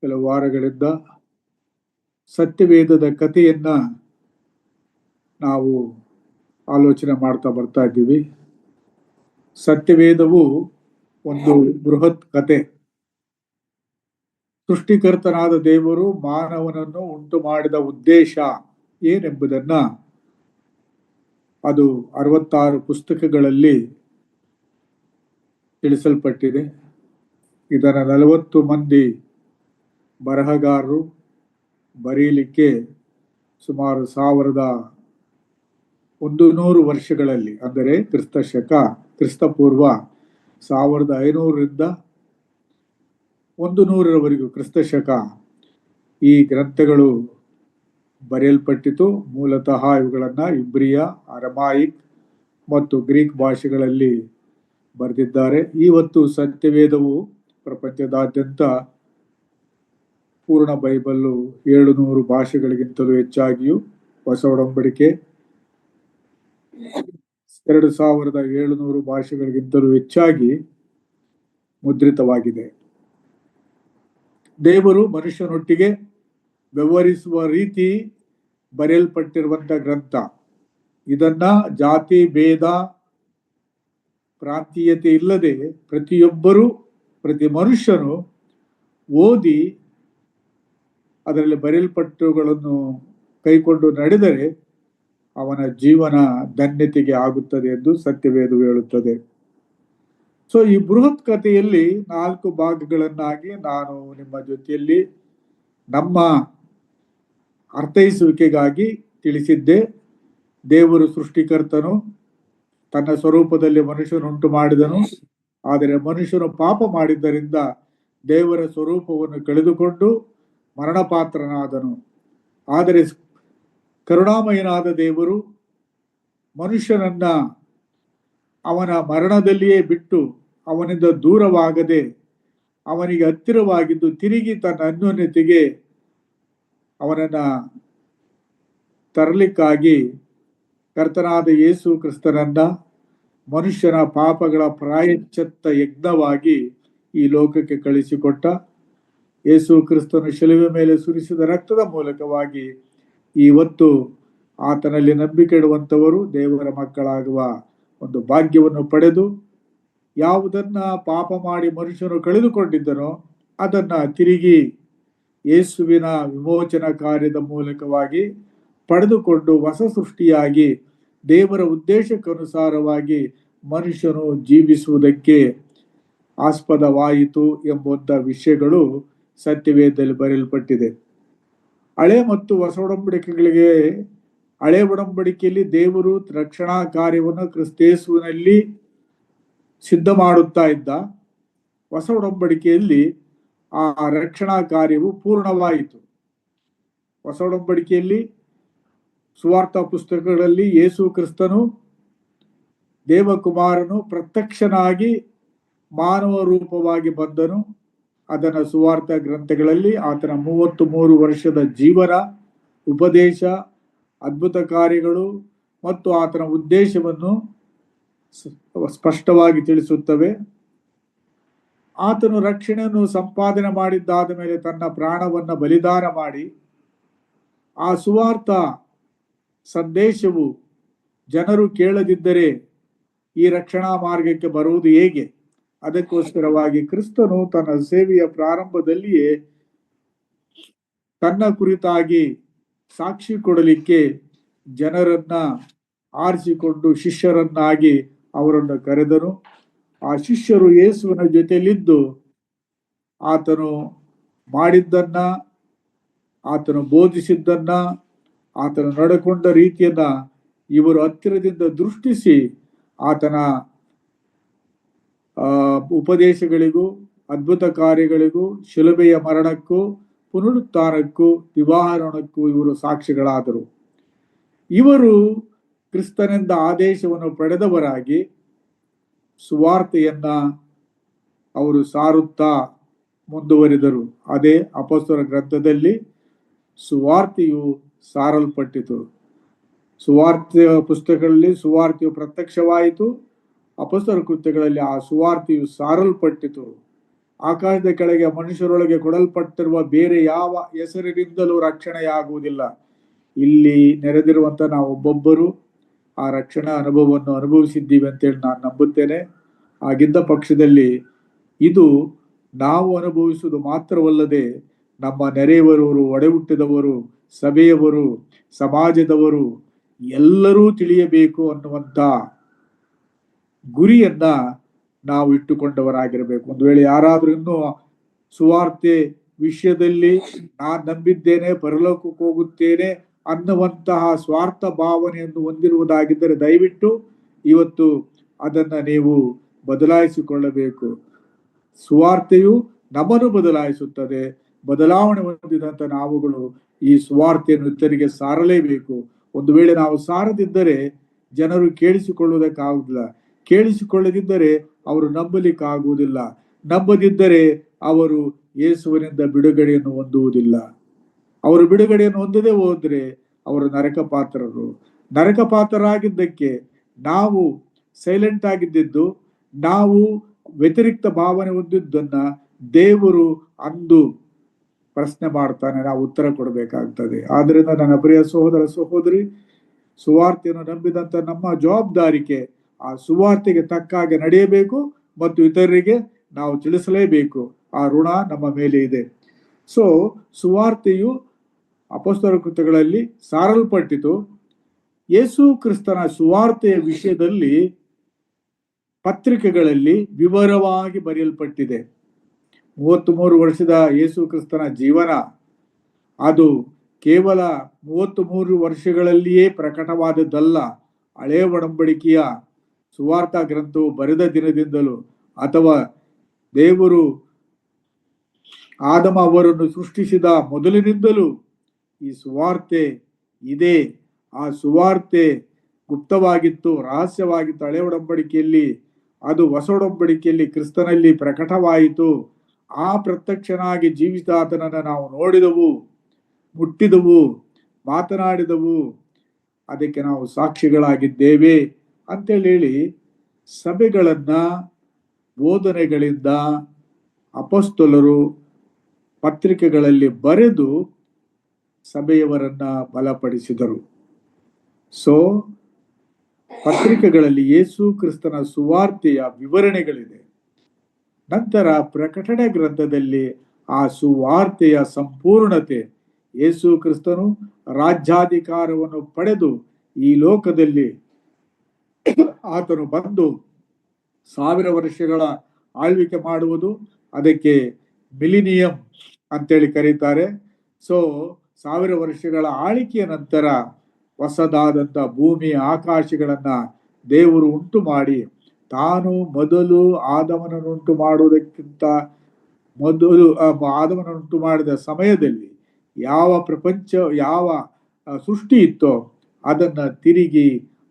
ಕೆಲವು ವಾರಗಳಿಂದ ಸತ್ಯವೇದದ ಕಥೆಯನ್ನ ನಾವು ಆಲೋಚನೆ ಮಾಡ್ತಾ ಬರ್ತಾ ಇದ್ದೀವಿ. ಸತ್ಯವೇದವು ಒಂದು ಬೃಹತ್ ಕತೆ. ಸೃಷ್ಟಿಕರ್ತನಾದ ದೇವರು ಮಾನವನನ್ನು ಉಂಟು ಮಾಡಿದ ಉದ್ದೇಶ ಏನೆಂಬುದನ್ನ ಅದು 66 ಪುಸ್ತಕಗಳಲ್ಲಿ ತಿಳಿಸಲ್ಪಟ್ಟಿದೆ. ಇದರ 40 ಮಂದಿ ಬರಹಗಾರರು ಬರೀಲಿಕ್ಕೆ ಸುಮಾರು 1100 ವರ್ಷಗಳಲ್ಲಿ, ಅಂದರೆ ಕ್ರಿಸ್ತಪೂರ್ವ 1500ರಿಂದ 100ರವರೆಗೂ ಕ್ರಿಸ್ತಶಕ ಈ ಗ್ರಂಥಗಳು ಬರೆಯಲ್ಪಟ್ಟಿತು. ಮೂಲತಃ ಇವುಗಳನ್ನು ಇಬ್ರಿಯ, ಅರಮಾಯಿಕ್ ಮತ್ತು ಗ್ರೀಕ್ ಭಾಷೆಗಳಲ್ಲಿ ಬರೆದಿದ್ದಾರೆ. ಇವತ್ತು ಸತ್ಯವೇದವು ಪ್ರಪಂಚದಾದ್ಯಂತ ಪೂರ್ಣ ಬೈಬಲ್ಲು 700 ಭಾಷೆಗಳಿಗಿಂತಲೂ ಹೆಚ್ಚಾಗಿಯೂ, ಹೊಸ ಒಡಂಬಡಿಕೆ 2700 ಭಾಷೆಗಳಿಗಿಂತಲೂ ಹೆಚ್ಚಾಗಿ ಮುದ್ರಿತವಾಗಿದೆ. ದೇವರು ಮನುಷ್ಯನೊಟ್ಟಿಗೆ ವ್ಯವಹರಿಸುವ ರೀತಿ ಬರೆಯಲ್ಪಟ್ಟಿರುವಂಥ ಗ್ರಂಥ. ಇದನ್ನ ಜಾತಿ ಭೇದ ಪ್ರಾಂತೀಯತೆ ಇಲ್ಲದೆ ಪ್ರತಿ ಮನುಷ್ಯನು ಓದಿ ಅದರಲ್ಲಿ ಬರೆಯಲ್ಪಟ್ಟುಗಳನ್ನು ಕೈಕೊಂಡು ನಡೆದರೆ ಅವನ ಜೀವನ ಧನ್ಯತೆಗೆ ಆಗುತ್ತದೆ ಎಂದು ಸತ್ಯವೇದವು ಹೇಳುತ್ತದೆ. ಸೊ ಈ ಬೃಹತ್ ಕಥೆಯಲ್ಲಿ 4 ಭಾಗಗಳನ್ನಾಗಿ ನಾನು ನಿಮ್ಮ ಜೊತೆಯಲ್ಲಿ ನಮ್ಮ ಅರ್ಥೈಸುವಿಕೆಗಾಗಿ ತಿಳಿಸಿದ್ದೆ. ದೇವರು ಸೃಷ್ಟಿಕರ್ತನು, ತನ್ನ ಸ್ವರೂಪದಲ್ಲಿ ಮನುಷ್ಯನುಂಟು ಮಾಡಿದನು. ಆದರೆ ಮನುಷ್ಯನು ಪಾಪ ಮಾಡಿದ್ದರಿಂದ ದೇವರ ಸ್ವರೂಪವನ್ನು ಕಳೆದುಕೊಂಡು ಮರಣಪಾತ್ರನಾದನು. ಆದರೆ ಕರುಣಾಮಯನಾದ ದೇವರು ಮನುಷ್ಯನನ್ನ ಅವನ ಮರಣದಲ್ಲಿಯೇ ಬಿಟ್ಟು ಅವನಿಂದ ದೂರವಾಗದೆ ಅವನಿಗೆ ಹತ್ತಿರವಾಗಿದ್ದು ತಿರುಗಿ ತನ್ನ ಅನ್ಯೋನ್ಯತೆಗೆ ಅವನನ್ನ ತರಲಿಕ್ಕಾಗಿ ಕರ್ತನಾದ ಯೇಸು ಕ್ರಿಸ್ತನನ್ನ ಮನುಷ್ಯನ ಪಾಪಗಳ ಪ್ರಾಯಶ್ಚಿತ್ತ ಯಜ್ಞವಾಗಿ ಈ ಲೋಕಕ್ಕೆ ಕಳಿಸಿಕೊಟ್ಟ. ಯೇಸು ಕ್ರಿಸ್ತನು ಶಿಲುಬೆ ಮೇಲೆ ಸುರಿಸಿದ ರಕ್ತದ ಮೂಲಕವಾಗಿ ಇವತ್ತು ಆತನಲ್ಲಿ ನಂಬಿಕೆ ಇಡುವಂಥವರು ದೇವರ ಮಕ್ಕಳಾಗುವ ಒಂದು ಭಾಗ್ಯವನ್ನು ಪಡೆದು, ಯಾವುದನ್ನ ಪಾಪ ಮಾಡಿ ಮನುಷ್ಯನು ಕಳೆದುಕೊಂಡಿದ್ದನೋ ಅದನ್ನ ತಿರುಗಿ ಯೇಸುವಿನ ವಿಮೋಚನ ಕಾರ್ಯದ ಮೂಲಕವಾಗಿ ಪಡೆದುಕೊಂಡು ಹೊಸ ಸೃಷ್ಟಿಯಾಗಿ ದೇವರ ಉದ್ದೇಶಕ್ಕನುಸಾರವಾಗಿ ಮನುಷ್ಯನು ಜೀವಿಸುವುದಕ್ಕೆ ಆಸ್ಪದವಾಯಿತು ಎಂಬಂಥ ವಿಷಯಗಳು ಸತ್ಯವೇದದಲ್ಲಿ ಬರೆಯಲ್ಪಟ್ಟಿದೆ. ಹಳೆ ಮತ್ತು ಹೊಸ ಒಡಂಬಡಿಕೆಗಳಿಗೆ, ಹಳೆ ಒಡಂಬಡಿಕೆಯಲ್ಲಿ ದೇವರು ರಕ್ಷಣಾ ಕಾರ್ಯವನ್ನು ಕ್ರಿಸ್ತೇಸುವಿನಲ್ಲಿ ಸಿದ್ಧ ಮಾಡುತ್ತಾ ಇದ್ದ. ಹೊಸ ಒಡಂಬಡಿಕೆಯಲ್ಲಿ ಆ ರಕ್ಷಣಾ ಕಾರ್ಯವು ಪೂರ್ಣವಾಯಿತು. ಹೊಸ ಒಡಂಬಡಿಕೆಯಲ್ಲಿ ಸುವಾರ್ಥ ಪುಸ್ತಕಗಳಲ್ಲಿ ಯೇಸು ಕ್ರಿಸ್ತನು ದೇವಕುಮಾರನು ಪ್ರತ್ಯಕ್ಷನಾಗಿ ಮಾನವ ರೂಪವಾಗಿ ಬಂದನು. ಅದನ್ನ ಸುವಾರ್ಥ ಗ್ರಂಥಗಳಲ್ಲಿ ಆತನ 33 ವರ್ಷದ ಜೀವನ, ಉಪದೇಶ, ಅದ್ಭುತ ಕಾರ್ಯಗಳು ಮತ್ತು ಆತನ ಉದ್ದೇಶವನ್ನು ಸ್ಪಷ್ಟವಾಗಿ ತಿಳಿಸುತ್ತವೆ. ಆತನು ರಕ್ಷಣೆಯನ್ನು ಸಂಪಾದನೆ ಮಾಡಿದ್ದಾದ ಮೇಲೆ ತನ್ನ ಪ್ರಾಣವನ್ನು ಬಲಿದಾನ ಮಾಡಿ ಆ ಸುವಾರ್ಥ ಸಂದೇಶವು ಜನರು ಕೇಳದಿದ್ದರೆ ಈ ರಕ್ಷಣಾ ಮಾರ್ಗಕ್ಕೆ ಬರುವುದು ಹೇಗೆ? ಅದಕ್ಕೋಸ್ಕರವಾಗಿ ಕ್ರಿಸ್ತನು ತನ್ನ ಸೇವೆಯ ಪ್ರಾರಂಭದಲ್ಲಿಯೇ ತನ್ನ ಕುರಿತಾಗಿ ಸಾಕ್ಷಿ ಕೊಡಲಿಕ್ಕೆ ಜನರನ್ನ ಆರಿಸಿಕೊಂಡು ಶಿಷ್ಯರನ್ನಾಗಿ ಅವರನ್ನು ಕರೆದನು. ಆ ಶಿಷ್ಯರು ಯೇಸುವಿನ ಜೊತೆಯಲ್ಲಿದ್ದು ಆತನು ಮಾಡಿದ್ದನ್ನ, ಆತನು ಬೋಧಿಸಿದ್ದನ್ನ, ಆತನು ನಡೆಕೊಂಡ ರೀತಿಯನ್ನ ಇವರು ಹತ್ತಿರದಿಂದ ದೃಷ್ಟಿಸಿ ಆತನ ಉಪದೇಶಗಳಿಗೂ ಅದ್ಭುತ ಕಾರ್ಯಗಳಿಗೂ ಶಿಲುಬೆಯ ಮರಣಕ್ಕೂ ಪುನರುತ್ಥಾನಕ್ಕೂ ದಿವಾಹರಣಕ್ಕೂ ಇವರು ಸಾಕ್ಷಿಗಳಾದರು. ಇವರು ಕ್ರಿಸ್ತನಿಂದ ಆದೇಶವನ್ನು ಪಡೆದವರಾಗಿ ಸುವಾರ್ತೆಯನ್ನ ಅವರು ಸಾರುತ್ತಾ ಮುಂದುವರಿದರು. ಅದೇ ಅಪೊಸ್ತಲರ ಗ್ರಂಥದಲ್ಲಿ ಸುವಾರ್ತೆಯು ಸಾರಲ್ಪಟ್ಟಿತು. ಸುವಾರ್ತೆಯ ಪುಸ್ತಕಗಳಲ್ಲಿ ಸುವಾರ್ತೆಯು ಪ್ರತ್ಯಕ್ಷವಾಯಿತು. ಅಪೊಸ್ತಲರ ಕೃತ್ಯಗಳಲ್ಲಿ ಆ ಸುವಾರ್ತೆಯು ಸಾರಲ್ಪಟ್ಟಿತು. ಆಕಾಶದ ಕೆಳಗೆ ಮನುಷ್ಯರೊಳಗೆ ಕೊಡಲ್ಪಟ್ಟಿರುವ ಬೇರೆ ಯಾವ ಹೆಸರಿನಿಂದಲೂ ರಕ್ಷಣೆಯಾಗುವುದಿಲ್ಲ. ಇಲ್ಲಿ ನೆರೆದಿರುವಂತ ನಾವು ಒಬ್ಬೊಬ್ಬರು ಆ ರಕ್ಷಣಾ ಅನುಭವವನ್ನು ಅನುಭವಿಸಿದ್ದೀವಿ ಅಂತೇಳಿ ನಾನು ನಂಬುತ್ತೇನೆ. ಆಗಿದ್ದ ಪಕ್ಷದಲ್ಲಿ ಇದು ನಾವು ಅನುಭವಿಸುವುದು ಮಾತ್ರವಲ್ಲದೆ ನಮ್ಮ ನೆರೆಯವರವರು, ಒಡೆಹುಟ್ಟಿದವರು, ಸಭೆಯವರು, ಸಮಾಜದವರು ಎಲ್ಲರೂ ತಿಳಿಯಬೇಕು ಅನ್ನುವಂತ ಗುರಿಯನ್ನ ನಾವು ಇಟ್ಟುಕೊಂಡವರಾಗಿರಬೇಕು. ಒಂದು ವೇಳೆ ಯಾರಾದ್ರೂ ಇನ್ನೂ ಸುವಾರ್ತೆ ವಿಷಯದಲ್ಲಿ ನಾನು ನಂಬಿದ್ದೇನೆ, ಪರಲೋಕಕ್ಕೆ ಹೋಗುತ್ತೇನೆ ಅನ್ನುವಂತಹ ಸ್ವಾರ್ಥ ಭಾವನೆಯನ್ನು ಹೊಂದಿರುವುದಾಗಿದ್ದರೆ ದಯವಿಟ್ಟು ಇವತ್ತು ಅದನ್ನ ನೀವು ಬದಲಾಯಿಸಿಕೊಳ್ಳಬೇಕು. ಸುವಾರ್ತೆಯು ನಮ್ಮನ್ನು ಬದಲಾಯಿಸುತ್ತದೆ. ಬದಲಾವಣೆ ಹೊಂದಿದಂತ ನಾವುಗಳು ಈ ಸುವಾರ್ತೆಯನ್ನು ಇತರರಿಗೆ ಸಾರಲೇಬೇಕು. ಒಂದು ವೇಳೆ ನಾವು ಸಾರದಿದ್ದರೆ ಜನರು ಕೇಳಿಸಿಕೊಳ್ಳುವುದಕ್ಕಾಗುವುದಿಲ್ಲ. ಕೇಳಿಸಿಕೊಳ್ಳದಿದ್ದರೆ ಅವರು ನಂಬಲಿಕ್ಕಾಗುವುದಿಲ್ಲ. ನಂಬದಿದ್ದರೆ ಅವರು ಯೇಸುವಿನಿಂದ ಬಿಡುಗಡೆಯನ್ನು ಹೊಂದುವುದಿಲ್ಲ. ಅವರು ಬಿಡುಗಡೆಯನ್ನು ಹೊಂದದೇ ಹೋದ್ರೆ ಅವರು ನರಕ ಪಾತ್ರರು. ನರಕ ಪಾತ್ರರಾಗಿದ್ದಕ್ಕೆ ನಾವು ಸೈಲೆಂಟ್ ಆಗಿದ್ದು, ನಾವು ವ್ಯತಿರಿಕ್ತ ಭಾವನೆ ಹೊಂದಿದ್ದನ್ನ ದೇವರು ಅಂದು ಪ್ರಶ್ನೆ ಮಾಡ್ತಾನೆ, ನಾವು ಉತ್ತರ ಕೊಡಬೇಕಾಗ್ತದೆ. ಆದ್ರಿಂದ ನನ್ನ ಪ್ರಿಯ ಸಹೋದರ ಸಹೋದರಿ, ಸುವಾರ್ತೆಯನ್ನು ನಂಬಿದಂತ ನಮ್ಮ ಜವಾಬ್ದಾರಿಕೆ ಆ ಸುವಾರ್ತೆಗೆ ತಕ್ಕಾಗೆ ನಡೆಯಬೇಕು ಮತ್ತು ಇತರರಿಗೆ ನಾವು ತಿಳಿಸಲೇಬೇಕು. ಆ ಋಣ ನಮ್ಮ ಮೇಲೆ ಇದೆ. ಸೊ ಸುವಾರ್ತೆಯು ಅಪೊಸ್ತಲರ ಕೃತ್ಯಗಳಲ್ಲಿ ಸಾರಲ್ಪಟ್ಟಿತು. ಯೇಸು ಕ್ರಿಸ್ತನ ಸುವಾರ್ತೆಯ ವಿಷಯದಲ್ಲಿ ಪತ್ರಿಕೆಗಳಲ್ಲಿ ವಿವರವಾಗಿ ಬರೆಯಲ್ಪಟ್ಟಿದೆ. 33 ವರ್ಷದ ಯೇಸು ಕ್ರಿಸ್ತನ ಜೀವನ ಅದು ಕೇವಲ 33 ವರ್ಷಗಳಲ್ಲಿಯೇ ಪ್ರಕಟವಾದದ್ದಲ್ಲ. ಹಳೆಯ ಒಡಂಬಡಿಕೆಯ ಸುವಾರ್ಥ ಗ್ರಂಥವು ಬರೆದ ದಿನದಿಂದಲೂ ಅಥವಾ ದೇವರು ಆದಮ ಅವರನ್ನು ಸೃಷ್ಟಿಸಿದ ಮೊದಲಿನಿಂದಲೂ ಈ ಸುವಾರ್ತೆ ಇದೆ. ಆ ಸುವಾರ್ತೆ ಗುಪ್ತವಾಗಿತ್ತು, ರಹಸ್ಯವಾಗಿತ್ತು ಹಳೆಯ ಒಡಂಬಡಿಕೆಯಲ್ಲಿ. ಅದು ಹೊಸ ಒಡಂಬಡಿಕೆಯಲ್ಲಿ ಕ್ರಿಸ್ತನಲ್ಲಿ ಪ್ರಕಟವಾಯಿತು. ಆ ಪ್ರತ್ಯಕ್ಷನಾಗಿ ಜೀವಿತಾತನನ್ನು ನಾವು ನೋಡಿದವು, ಮುಟ್ಟಿದವು, ಮಾತನಾಡಿದವು, ಅದಕ್ಕೆ ನಾವು ಸಾಕ್ಷಿಗಳಾಗಿದ್ದೇವೆ ಅಂತೇಳಿ ಸಭೆಗಳನ್ನ ಬೋಧನೆಗಳಿಂದ ಅಪೊಸ್ತಲರು ಪತ್ರಿಕೆಗಳಲ್ಲಿ ಬರೆದು ಸಭೆಯವರನ್ನ ಬಲಪಡಿಸಿದರು. ಸೊ ಪತ್ರಿಕೆಗಳಲ್ಲಿ ಯೇಸು ಕ್ರಿಸ್ತನ ಸುವಾರ್ತೆಯ ವಿವರಣೆಗಳಿದೆ. ನಂತರ ಪ್ರಕಟಣೆ ಗ್ರಂಥದಲ್ಲಿ ಆ ಸುವಾರ್ತೆಯ ಸಂಪೂರ್ಣತೆ, ಯೇಸು ಕ್ರಿಸ್ತನು ರಾಜ್ಯಾಧಿಕಾರವನ್ನು ಪಡೆದು ಈ ಲೋಕದಲ್ಲಿ ಆತನು ಬಂದು 1000 ವರ್ಷಗಳ ಆಳ್ವಿಕೆ ಮಾಡುವುದು, ಅದಕ್ಕೆ ಮಿಲಿನಿಯಂ ಅಂತೇಳಿ ಕರೀತಾರೆ. ಸೊ 1000 ವರ್ಷಗಳ ಆಳ್ವಿಕೆಯ ನಂತರ ಹೊಸದಾದಂಥ ಭೂಮಿ ಆಕಾಶಗಳನ್ನ ದೇವರು ಉಂಟು ಮಾಡಿ, ತಾನು ಮೊದಲು ಆದಮನನ್ನುಂಟು ಮಾಡುವುದಕ್ಕಿಂತ ಮೊದಲು ಆದಮನನ್ನುಂಟು ಮಾಡಿದ ಸಮಯದಲ್ಲಿ ಯಾವ ಪ್ರಪಂಚ, ಯಾವ ಸೃಷ್ಟಿ ಇತ್ತೋ ಅದನ್ನ ತಿರುಗಿ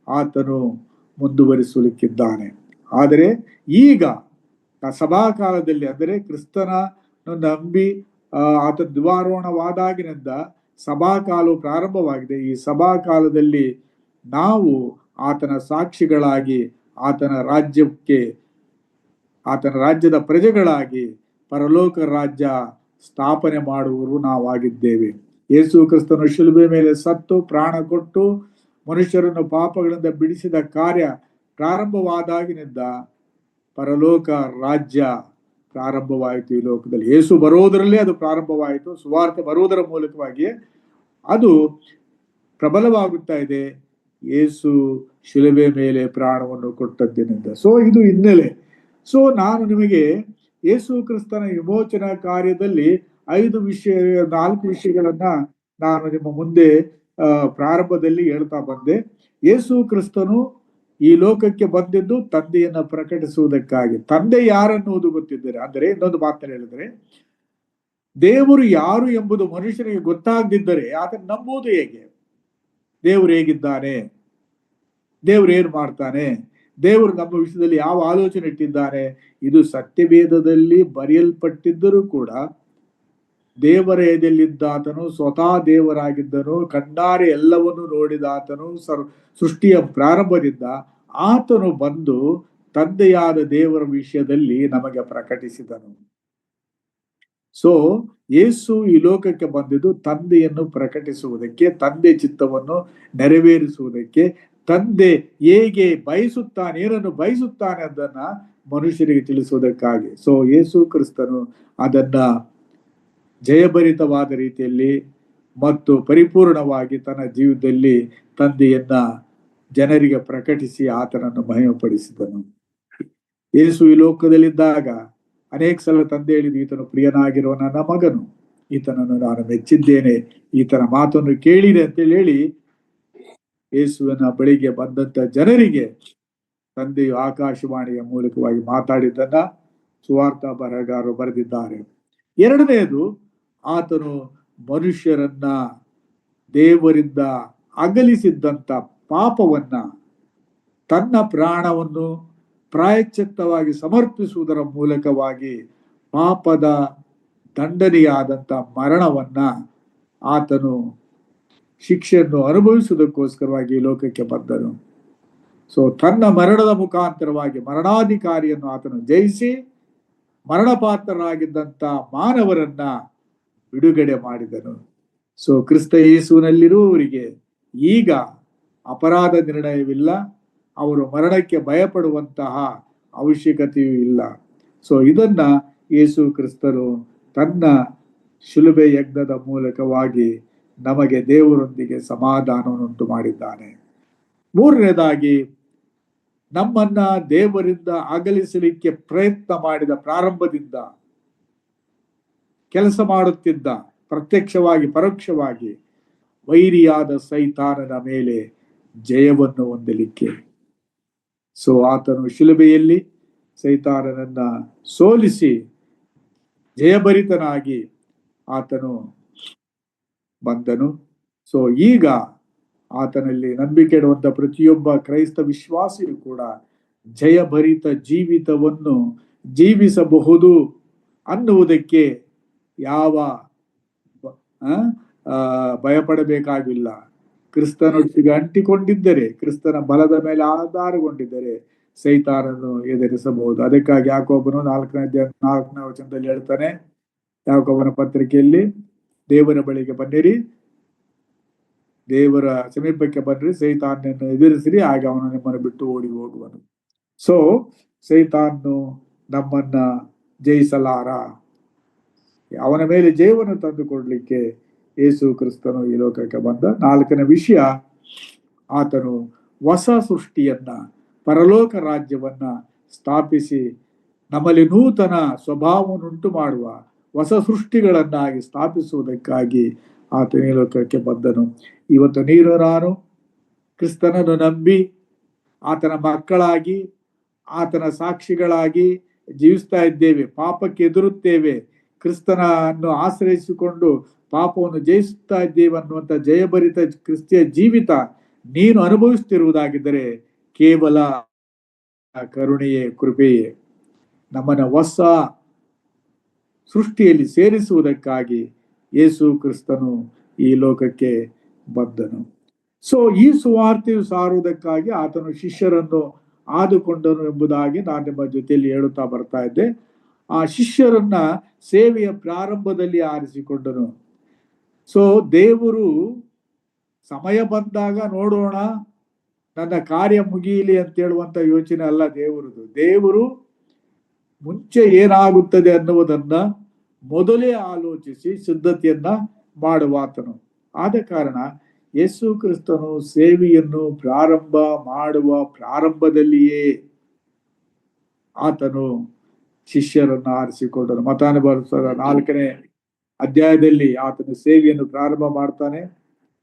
ಆತನು ಮುಂದುವರಿಸಲಿಕ್ಕಿದ್ದಾನೆ. ಆದರೆ ಈಗ ಸಭಾಕಾಲದಲ್ಲಿ, ಅಂದರೆ ಕ್ರಿಸ್ತನನ್ನು ನಂಬಿ ಆತನ ದ್ವಾರೋಹಣವಾದಾಗಿನಿಂದ ಸಭಾಕಾಲವು ಪ್ರಾರಂಭವಾಗಿದೆ. ಈ ಸಭಾಕಾಲದಲ್ಲಿ ನಾವು ಆತನ ಸಾಕ್ಷಿಗಳಾಗಿ, ಆತನ ರಾಜ್ಯಕ್ಕೆ, ಆತನ ರಾಜ್ಯದ ಪ್ರಜೆಗಳಾಗಿ ಪರಲೋಕ ರಾಜ್ಯ ಸ್ಥಾಪನೆ ಮಾಡುವವರು ನಾವಾಗಿದ್ದೇವೆ. ಯೇಸು ಕ್ರಿಸ್ತನು ಶಿಲುಬೆ ಮೇಲೆ ಸತ್ತು ಪ್ರಾಣ ಕೊಟ್ಟು ಮನುಷ್ಯರನ್ನು ಪಾಪಗಳಿಂದ ಬಿಡಿಸಿದ ಕಾರ್ಯ ಪ್ರಾರಂಭವಾದಾಗಿನಿಂದ ಪರಲೋಕ ರಾಜ್ಯ ಪ್ರಾರಂಭವಾಯಿತು ಈ ಲೋಕದಲ್ಲಿ. ಯೇಸು ಬರೋದರಲ್ಲೇ ಅದು ಪ್ರಾರಂಭವಾಯಿತು. ಸುವಾರ್ತೆ ಬರುವುದರ ಮೂಲಕವಾಗಿಯೇ ಅದು ಪ್ರಬಲವಾಗುತ್ತಾ ಇದೆ, ಯೇಸು ಶಿಲುಬೆ ಮೇಲೆ ಪ್ರಾಣವನ್ನು ಕೊಟ್ಟದ್ದಿನಿಂದ. ಸೊ ಇದು ಹಿನ್ನೆಲೆ. ಸೊ ನಾನು ನಿಮಗೆ ಯೇಸು ಕ್ರಿಸ್ತನ ವಿಮೋಚನಾ ಕಾರ್ಯದಲ್ಲಿ 4 ವಿಷಯಗಳನ್ನ ನಾನು ನಿಮ್ಮ ಮುಂದೆ ಪ್ರಾರಂಭದಲ್ಲಿ ಹೇಳ್ತಾ ಬಂದೆ. ಯೇಸು ಕ್ರಿಸ್ತನು ಈ ಲೋಕಕ್ಕೆ ಬಂದಿದ್ದು ತಂದೆಯನ್ನ ಪ್ರಕಟಿಸುವುದಕ್ಕಾಗಿ. ತಂದೆ ಯಾರನ್ನುವುದು ಗೊತ್ತಿದ್ದಾರೆ. ಅಂದರೆ ಇನ್ನೊಂದು ಮಾತನ್ನು ಹೇಳಿದ್ರೆ, ದೇವರು ಯಾರು ಎಂಬುದು ಮನುಷ್ಯನಿಗೆ ಗೊತ್ತಾಗದಿದ್ದರೆ ಆತನ ನಂಬುವುದು ಹೇಗೆ? ದೇವರು ಹೇಗಿದ್ದಾನೆ, ದೇವರು ಏನ್ ಮಾಡ್ತಾನೆ, ದೇವರು ನಮ್ಮ ವಿಷಯದಲ್ಲಿ ಯಾವ ಆಲೋಚನೆ ಇಟ್ಟಿದ್ದಾನೆ, ಇದು ಸತ್ಯವೇದದಲ್ಲಿ ಬರೆಯಲ್ಪಟ್ಟಿದ್ದರೂ ಕೂಡ ದೇವರ ಎದೆಯಲ್ಲಿದ್ದಾತನು, ಸ್ವತಃ ದೇವರಾಗಿದ್ದನು, ಕಣ್ಣಾರೆ ಎಲ್ಲವನ್ನು ನೋಡಿದಾತನು, ಸೃಷ್ಟಿಯ ಪ್ರಾರಂಭದಿಂದ ಆತನು ಬಂದು ತಂದೆಯಾದ ದೇವರ ವಿಷಯದಲ್ಲಿ ನಮಗೆ ಪ್ರಕಟಿಸಿದನು. ಸೊ ಯೇಸು ಈ ಲೋಕಕ್ಕೆ ಬಂದಿದ್ದು ತಂದೆಯನ್ನು ಪ್ರಕಟಿಸುವುದಕ್ಕೆ, ತಂದೆ ಚಿತ್ತವನ್ನು ನೆರವೇರಿಸುವುದಕ್ಕೆ, ತಂದೆ ಹೇಗೆ ಬಯಸುತ್ತಾನೆ, ಏನನ್ನು ಬಯಸುತ್ತಾನೆ ಅದನ್ನ ಮನುಷ್ಯರಿಗೆ ತಿಳಿಸುವುದಕ್ಕಾಗಿ. ಸೊ ಯೇಸು ಕ್ರಿಸ್ತನು ಅದನ್ನ ಜಯಭರಿತವಾದ ರೀತಿಯಲ್ಲಿ ಮತ್ತು ಪರಿಪೂರ್ಣವಾಗಿ ತನ್ನ ಜೀವಿತದಲ್ಲಿ ತಂದೆಯನ್ನ ಜನರಿಗೆ ಪ್ರಕಟಿಸಿ ಆತನನ್ನು ಮಹಿಮೆಪಡಿಸಿದನು. ಯೇಸು ಈ ಲೋಕದಲ್ಲಿದ್ದಾಗ ಅನೇಕ ಸಲ ತಂದೆ ಹೇಳಿದ್ದು, ಈತನು ಪ್ರಿಯನಾಗಿರುವ ನನ್ನ ಮಗನು, ಈತನನ್ನು ನಾನು ಮೆಚ್ಚಿದ್ದೇನೆ, ಈತನ ಮಾತನ್ನು ಕೇಳಿದೆ ಅಂತೇಳಿ ಹೇಳಿ ಯೇಸುವಿನ ಬಳಿಗೆ ಬಂದಂತ ಜನರಿಗೆ ತಂದೆಯು ಆಕಾಶವಾಣಿಯ ಮೂಲಕವಾಗಿ ಮಾತಾಡಿದ್ದನ್ನ ಸುವಾರ್ಥ ಬರಹಗಾರರು ಬರೆದಿದ್ದಾರೆ. ಎರಡನೆಯದು, ಆತನು ಮನುಷ್ಯರನ್ನ ದೇವರಿಂದ ಅಗಲಿಸಿದ್ದಂತ ಪಾಪವನ್ನ ತನ್ನ ಪ್ರಾಣವನ್ನು ಪ್ರಾಯಶ್ಚಿತ್ತವಾಗಿ ಸಮರ್ಪಿಸುವುದರ ಮೂಲಕವಾಗಿ ಪಾಪದ ದಂಡನೆಯಾದಂತ ಮರಣವನ್ನ ಆತನು ಶಿಕ್ಷೆಯನ್ನು ಅನುಭವಿಸುವುದಕ್ಕೋಸ್ಕರವಾಗಿ ಈ ಲೋಕಕ್ಕೆ ಬಂದನು. ಸೊ ತನ್ನ ಮರಣದ ಮುಖಾಂತರವಾಗಿ ಮರಣಾಧಿಕಾರಿಯನ್ನು ಆತನು ಜಯಿಸಿ ಮರಣಪಾತ್ರರಾಗಿದ್ದಂತ ಮಾನವರನ್ನ ಬಿಡುಗಡೆ ಮಾಡಿದನು. ಸೊ ಕ್ರಿಸ್ತ ಯೇಸುವಿನಲ್ಲಿರುವವರಿಗೆ ಈಗ ಅಪರಾಧ ನಿರ್ಣಯವಿಲ್ಲ, ಅವರು ಮರಣಕ್ಕೆ ಭಯಪಡುವಂತಹ ಅವಶ್ಯಕತೆಯೂ ಇಲ್ಲ. ಸೊ ಇದನ್ನ ಯೇಸು ಕ್ರಿಸ್ತನು ತನ್ನ ಶಿಲುಬೆ ಯಜ್ಞದ ಮೂಲಕವಾಗಿ ನಮಗೆ ದೇವರೊಂದಿಗೆ ಸಮಾಧಾನವನ್ನುಂಟು ಮಾಡಿದ್ದಾನೆ. ಮೂರನೇದಾಗಿ, ನಮ್ಮನ್ನ ದೇವರಿಂದ ಅಗಲಿಸಲಿಕ್ಕೆ ಪ್ರಯತ್ನ ಮಾಡಿದ ಪ್ರಾರಂಭದಿಂದ ಕೆಲಸ ಮಾಡುತ್ತಿದ್ದ ಪ್ರತ್ಯಕ್ಷವಾಗಿ ಪರೋಕ್ಷವಾಗಿ ವೈರಿಯಾದ ಸೈತಾನನ ಮೇಲೆ ಜಯವನ್ನು ಹೊಂದಲಿಕ್ಕೆ. ಸೊ ಆತನು ಶಿಲುಬೆಯಲ್ಲಿ ಸೈತಾನನನ್ನ ಸೋಲಿಸಿ ಜಯಭರಿತನಾಗಿ ಆತನು ಬಂದನು. ಸೊ ಈಗ ಆತನಲ್ಲಿ ನಂಬಿಕೆ ಇಡುವಂತ ಪ್ರತಿಯೊಬ್ಬ ಕ್ರೈಸ್ತ ವಿಶ್ವಾಸಿಯು ಕೂಡ ಜಯಭರಿತ ಜೀವಿತವನ್ನು ಜೀವಿಸಬಹುದು ಅನ್ನುವುದಕ್ಕೆ ಯಾವ ಭಯಪಡಬೇಕಾಗಿಲ್ಲ. ಕ್ರಿಸ್ತನೊಟ್ಟಿಗೆ ಅಂಟಿಕೊಂಡಿದ್ದರೆ, ಕ್ರಿಸ್ತನ ಬಲದ ಮೇಲೆ ಆಧಾರಗೊಂಡಿದ್ದರೆ ಸೈತಾನನ್ನು ಎದುರಿಸಬಹುದು. ಅದಕ್ಕಾಗಿ ಯಾಕೋಬನು 4ನೇ ವಚನದಲ್ಲಿ ಹೇಳ್ತಾನೆ, ಯಾಕೋಬನ ಪತ್ರಿಕೆಯಲ್ಲಿ, ದೇವರ ಬಳಿಗೆ ಬನ್ನಿರಿ, ದೇವರ ಸಮೀಪಕ್ಕೆ ಬನ್ನಿರಿ, ಸೈತಾನನ್ನು ಎದುರಿಸಿರಿ, ಆಗ ಅವನು ನಿಮ್ಮನ್ನು ಬಿಟ್ಟು ಓಡಿ ಹೋಗುವನು. ಸೊ ಸೈತಾನು ನಮ್ಮನ್ನ ಜಯಿಸಲಾರ. ಅವನ ಮೇಲೆ ಜಯವನ್ನು ತಂದುಕೊಡ್ಲಿಕ್ಕೆ ಯೇಸು ಕ್ರಿಸ್ತನು ಈ ಲೋಕಕ್ಕೆ ಬಂದ. 4ನೇ ವಿಷಯ, ಆತನು ಹೊಸ ಸೃಷ್ಟಿಯನ್ನ, ಪರಲೋಕ ರಾಜ್ಯವನ್ನ ಸ್ಥಾಪಿಸಿ ನಮ್ಮಲ್ಲಿ ನೂತನ ಸ್ವಭಾವವನ್ನುಂಟು ಮಾಡುವ ಹೊಸ ಸೃಷ್ಟಿಗಳನ್ನಾಗಿ ಸ್ಥಾಪಿಸುವುದಕ್ಕಾಗಿ ಆತನ ಈ ಲೋಕಕ್ಕೆ ಬಂದನು. ಇವತ್ತು ನೀನು ನಾನು ಕ್ರಿಸ್ತನನ್ನು ನಂಬಿ ಆತನ ಮಕ್ಕಳಾಗಿ ಆತನ ಸಾಕ್ಷಿಗಳಾಗಿ ಜೀವಿಸ್ತಾ ಇದ್ದೇವೆ, ಪಾಪಕ್ಕೆ ಎದುರುತ್ತೇವೆ, ಕ್ರಿಸ್ತನನ್ನು ಆಶ್ರಯಿಸಿಕೊಂಡು ಪಾಪವನ್ನು ಜಯಿಸುತ್ತಾ ಇದ್ದೇವೆ ಅನ್ನುವಂಥ ಜಯಭರಿತ ಕ್ರಿಸ್ತಿಯ ಜೀವಿತ ನೀನು ಅನುಭವಿಸುತ್ತಿರುವುದಾಗಿದ್ದರೆ ಕೇವಲ ಕರುಣೆಯೇ, ಕೃಪೆಯೇ. ನಮ್ಮನ್ನ ಹೊಸ ಸೃಷ್ಟಿಯಲ್ಲಿ ಸೇರಿಸುವುದಕ್ಕಾಗಿ ಯೇಸು ಕ್ರಿಸ್ತನು ಈ ಲೋಕಕ್ಕೆ ಬಂದನು. ಸೊ ಈ ಸುವಾರ್ತೆಯು ಸಾರುವುದಕ್ಕಾಗಿ ಆತನು ಶಿಷ್ಯರನ್ನು ಆದುಕೊಂಡನು ಎಂಬುದಾಗಿ ನಾನು ನಿಮ್ಮ ಜೊತೆಯಲ್ಲಿ ಹೇಳುತ್ತಾ ಬರ್ತಾ ಇದ್ದೆ. ಆ ಶಿಷ್ಯರನ್ನ ಸೇವೆಯ ಪ್ರಾರಂಭದಲ್ಲಿ ಆರಿಸಿಕೊಂಡನು. ಸೊ ದೇವರು ಸಮಯ ಬಂದಾಗ ನೋಡೋಣ, ನನ್ನ ಕಾರ್ಯ ಮುಗಿಯಲಿ ಅಂತ ಹೇಳುವಂತ ಯೋಚನೆ ಅಲ್ಲ ದೇವರದು. ದೇವರು ಮುಂಚೆ ಏನಾಗುತ್ತದೆ ಅನ್ನುವುದನ್ನ ಮೊದಲೇ ಆಲೋಚಿಸಿ ಸಿದ್ಧತೆಯನ್ನ ಮಾಡುವಾತನು. ಆದ ಕಾರಣ ಯೇಸು ಕ್ರಿಸ್ತನು ಸೇವೆಯನ್ನು ಪ್ರಾರಂಭ ಮಾಡುವ ಪ್ರಾರಂಭದಲ್ಲಿಯೇ ಆತನು ಶಿಷ್ಯರನ್ನು ಆರಿಸಿಕೊಂಡನು. ಮತ್ತಾನುಭವ 4ನೇ ಅಧ್ಯಾಯದಲ್ಲಿ ಆತನ ಸೇವೆಯನ್ನು ಪ್ರಾರಂಭ ಮಾಡ್ತಾನೆ.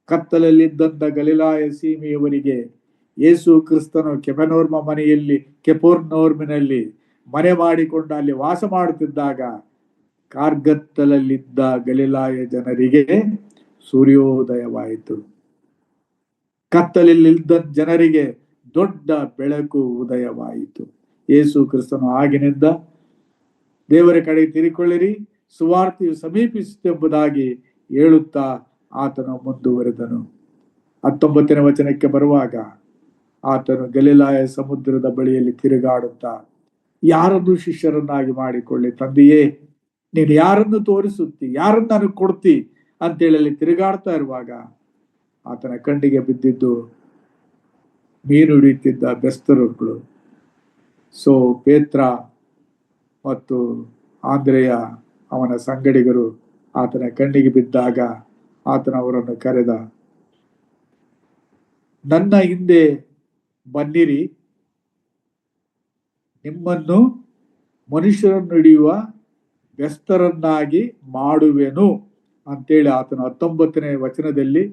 ಕತ್ತಲಲ್ಲಿದ್ದಂತ ಗಲಿಲಾಯ ಸೀಮೆಯವರಿಗೆ ಯೇಸು ಕ್ರಿಸ್ತನು ಕೆಪೆರ್ನೌಮಿನಲ್ಲಿ ಮನೆ ಮಾಡಿಕೊಂಡು ಅಲ್ಲಿ ವಾಸ ಮಾಡುತ್ತಿದ್ದಾಗ ಕಾರ್ಗತ್ತಲಲ್ಲಿದ್ದ ಗಲಿಲಾಯ ಜನರಿಗೆ ಸೂರ್ಯೋದಯವಾಯಿತು. ಕತ್ತಲಲ್ಲಿದ್ದ ಜನರಿಗೆ ದೊಡ್ಡ ಬೆಳಕು ಉದಯವಾಯಿತು. ಯೇಸು ಕ್ರಿಸ್ತನು ಆಗಿನಿಂದ ದೇವರ ಕಡೆ ತಿರುಗಿಕೊಳ್ಳಿರಿ, ಸುವಾರ್ತೆಯು ಸಮೀಪಿಸುತ್ತೆಂಬುದಾಗಿ ಹೇಳುತ್ತಾ ಆತನು ಮುಂದುವರೆದನು. 19ನೇ ವಚನಕ್ಕೆ ಬರುವಾಗ ಆತನು ಗಲಿಲಾಯ ಸಮುದ್ರದ ಬಳಿಯಲ್ಲಿ ತಿರುಗಾಡುತ್ತಾ, ಯಾರನ್ನು ಶಿಷ್ಯರನ್ನಾಗಿ ಮಾಡಿಕೊಳ್ಳಿ ತಂದೆಯೇ, ನೀನು ಯಾರನ್ನು ತೋರಿಸುತ್ತಿ, ಯಾರನ್ನು ನನಗೆ ಕೊಡ್ತಿ ಅಂತೇಳಿ ಅಲ್ಲಿ ತಿರುಗಾಡ್ತಾ ಇರುವಾಗ ಆತನ ಕಣ್ಣಿಗೆ ಬಿದ್ದಿದ್ದು ಮೀನು ಹಿಡಿಯುತ್ತಿದ್ದ ಬೆಸ್ತರುಗಳು. ಸೊ ಪೇತ್ರ ಮತ್ತು ಆಂದ್ರೆಯ ಅವನ ಸಂಗಡಿಗರು ಆತನ ಕಣ್ಣಿಗೆ ಬಿದ್ದಾಗ ಆತನ ಅವರನ್ನು ಕರೆದ, ನನ್ನ ಹಿಂದೆ ಬನ್ನಿರಿ, ನಿಮ್ಮನ್ನು ಮನುಷ್ಯರನ್ನು ಹಿಡಿಯುವ ಬೆಸ್ತರನ್ನಾಗಿ ಮಾಡುವೆನು ಅಂತೇಳಿ ಆತನು 19ನೇ ವಚನದಲ್ಲಿ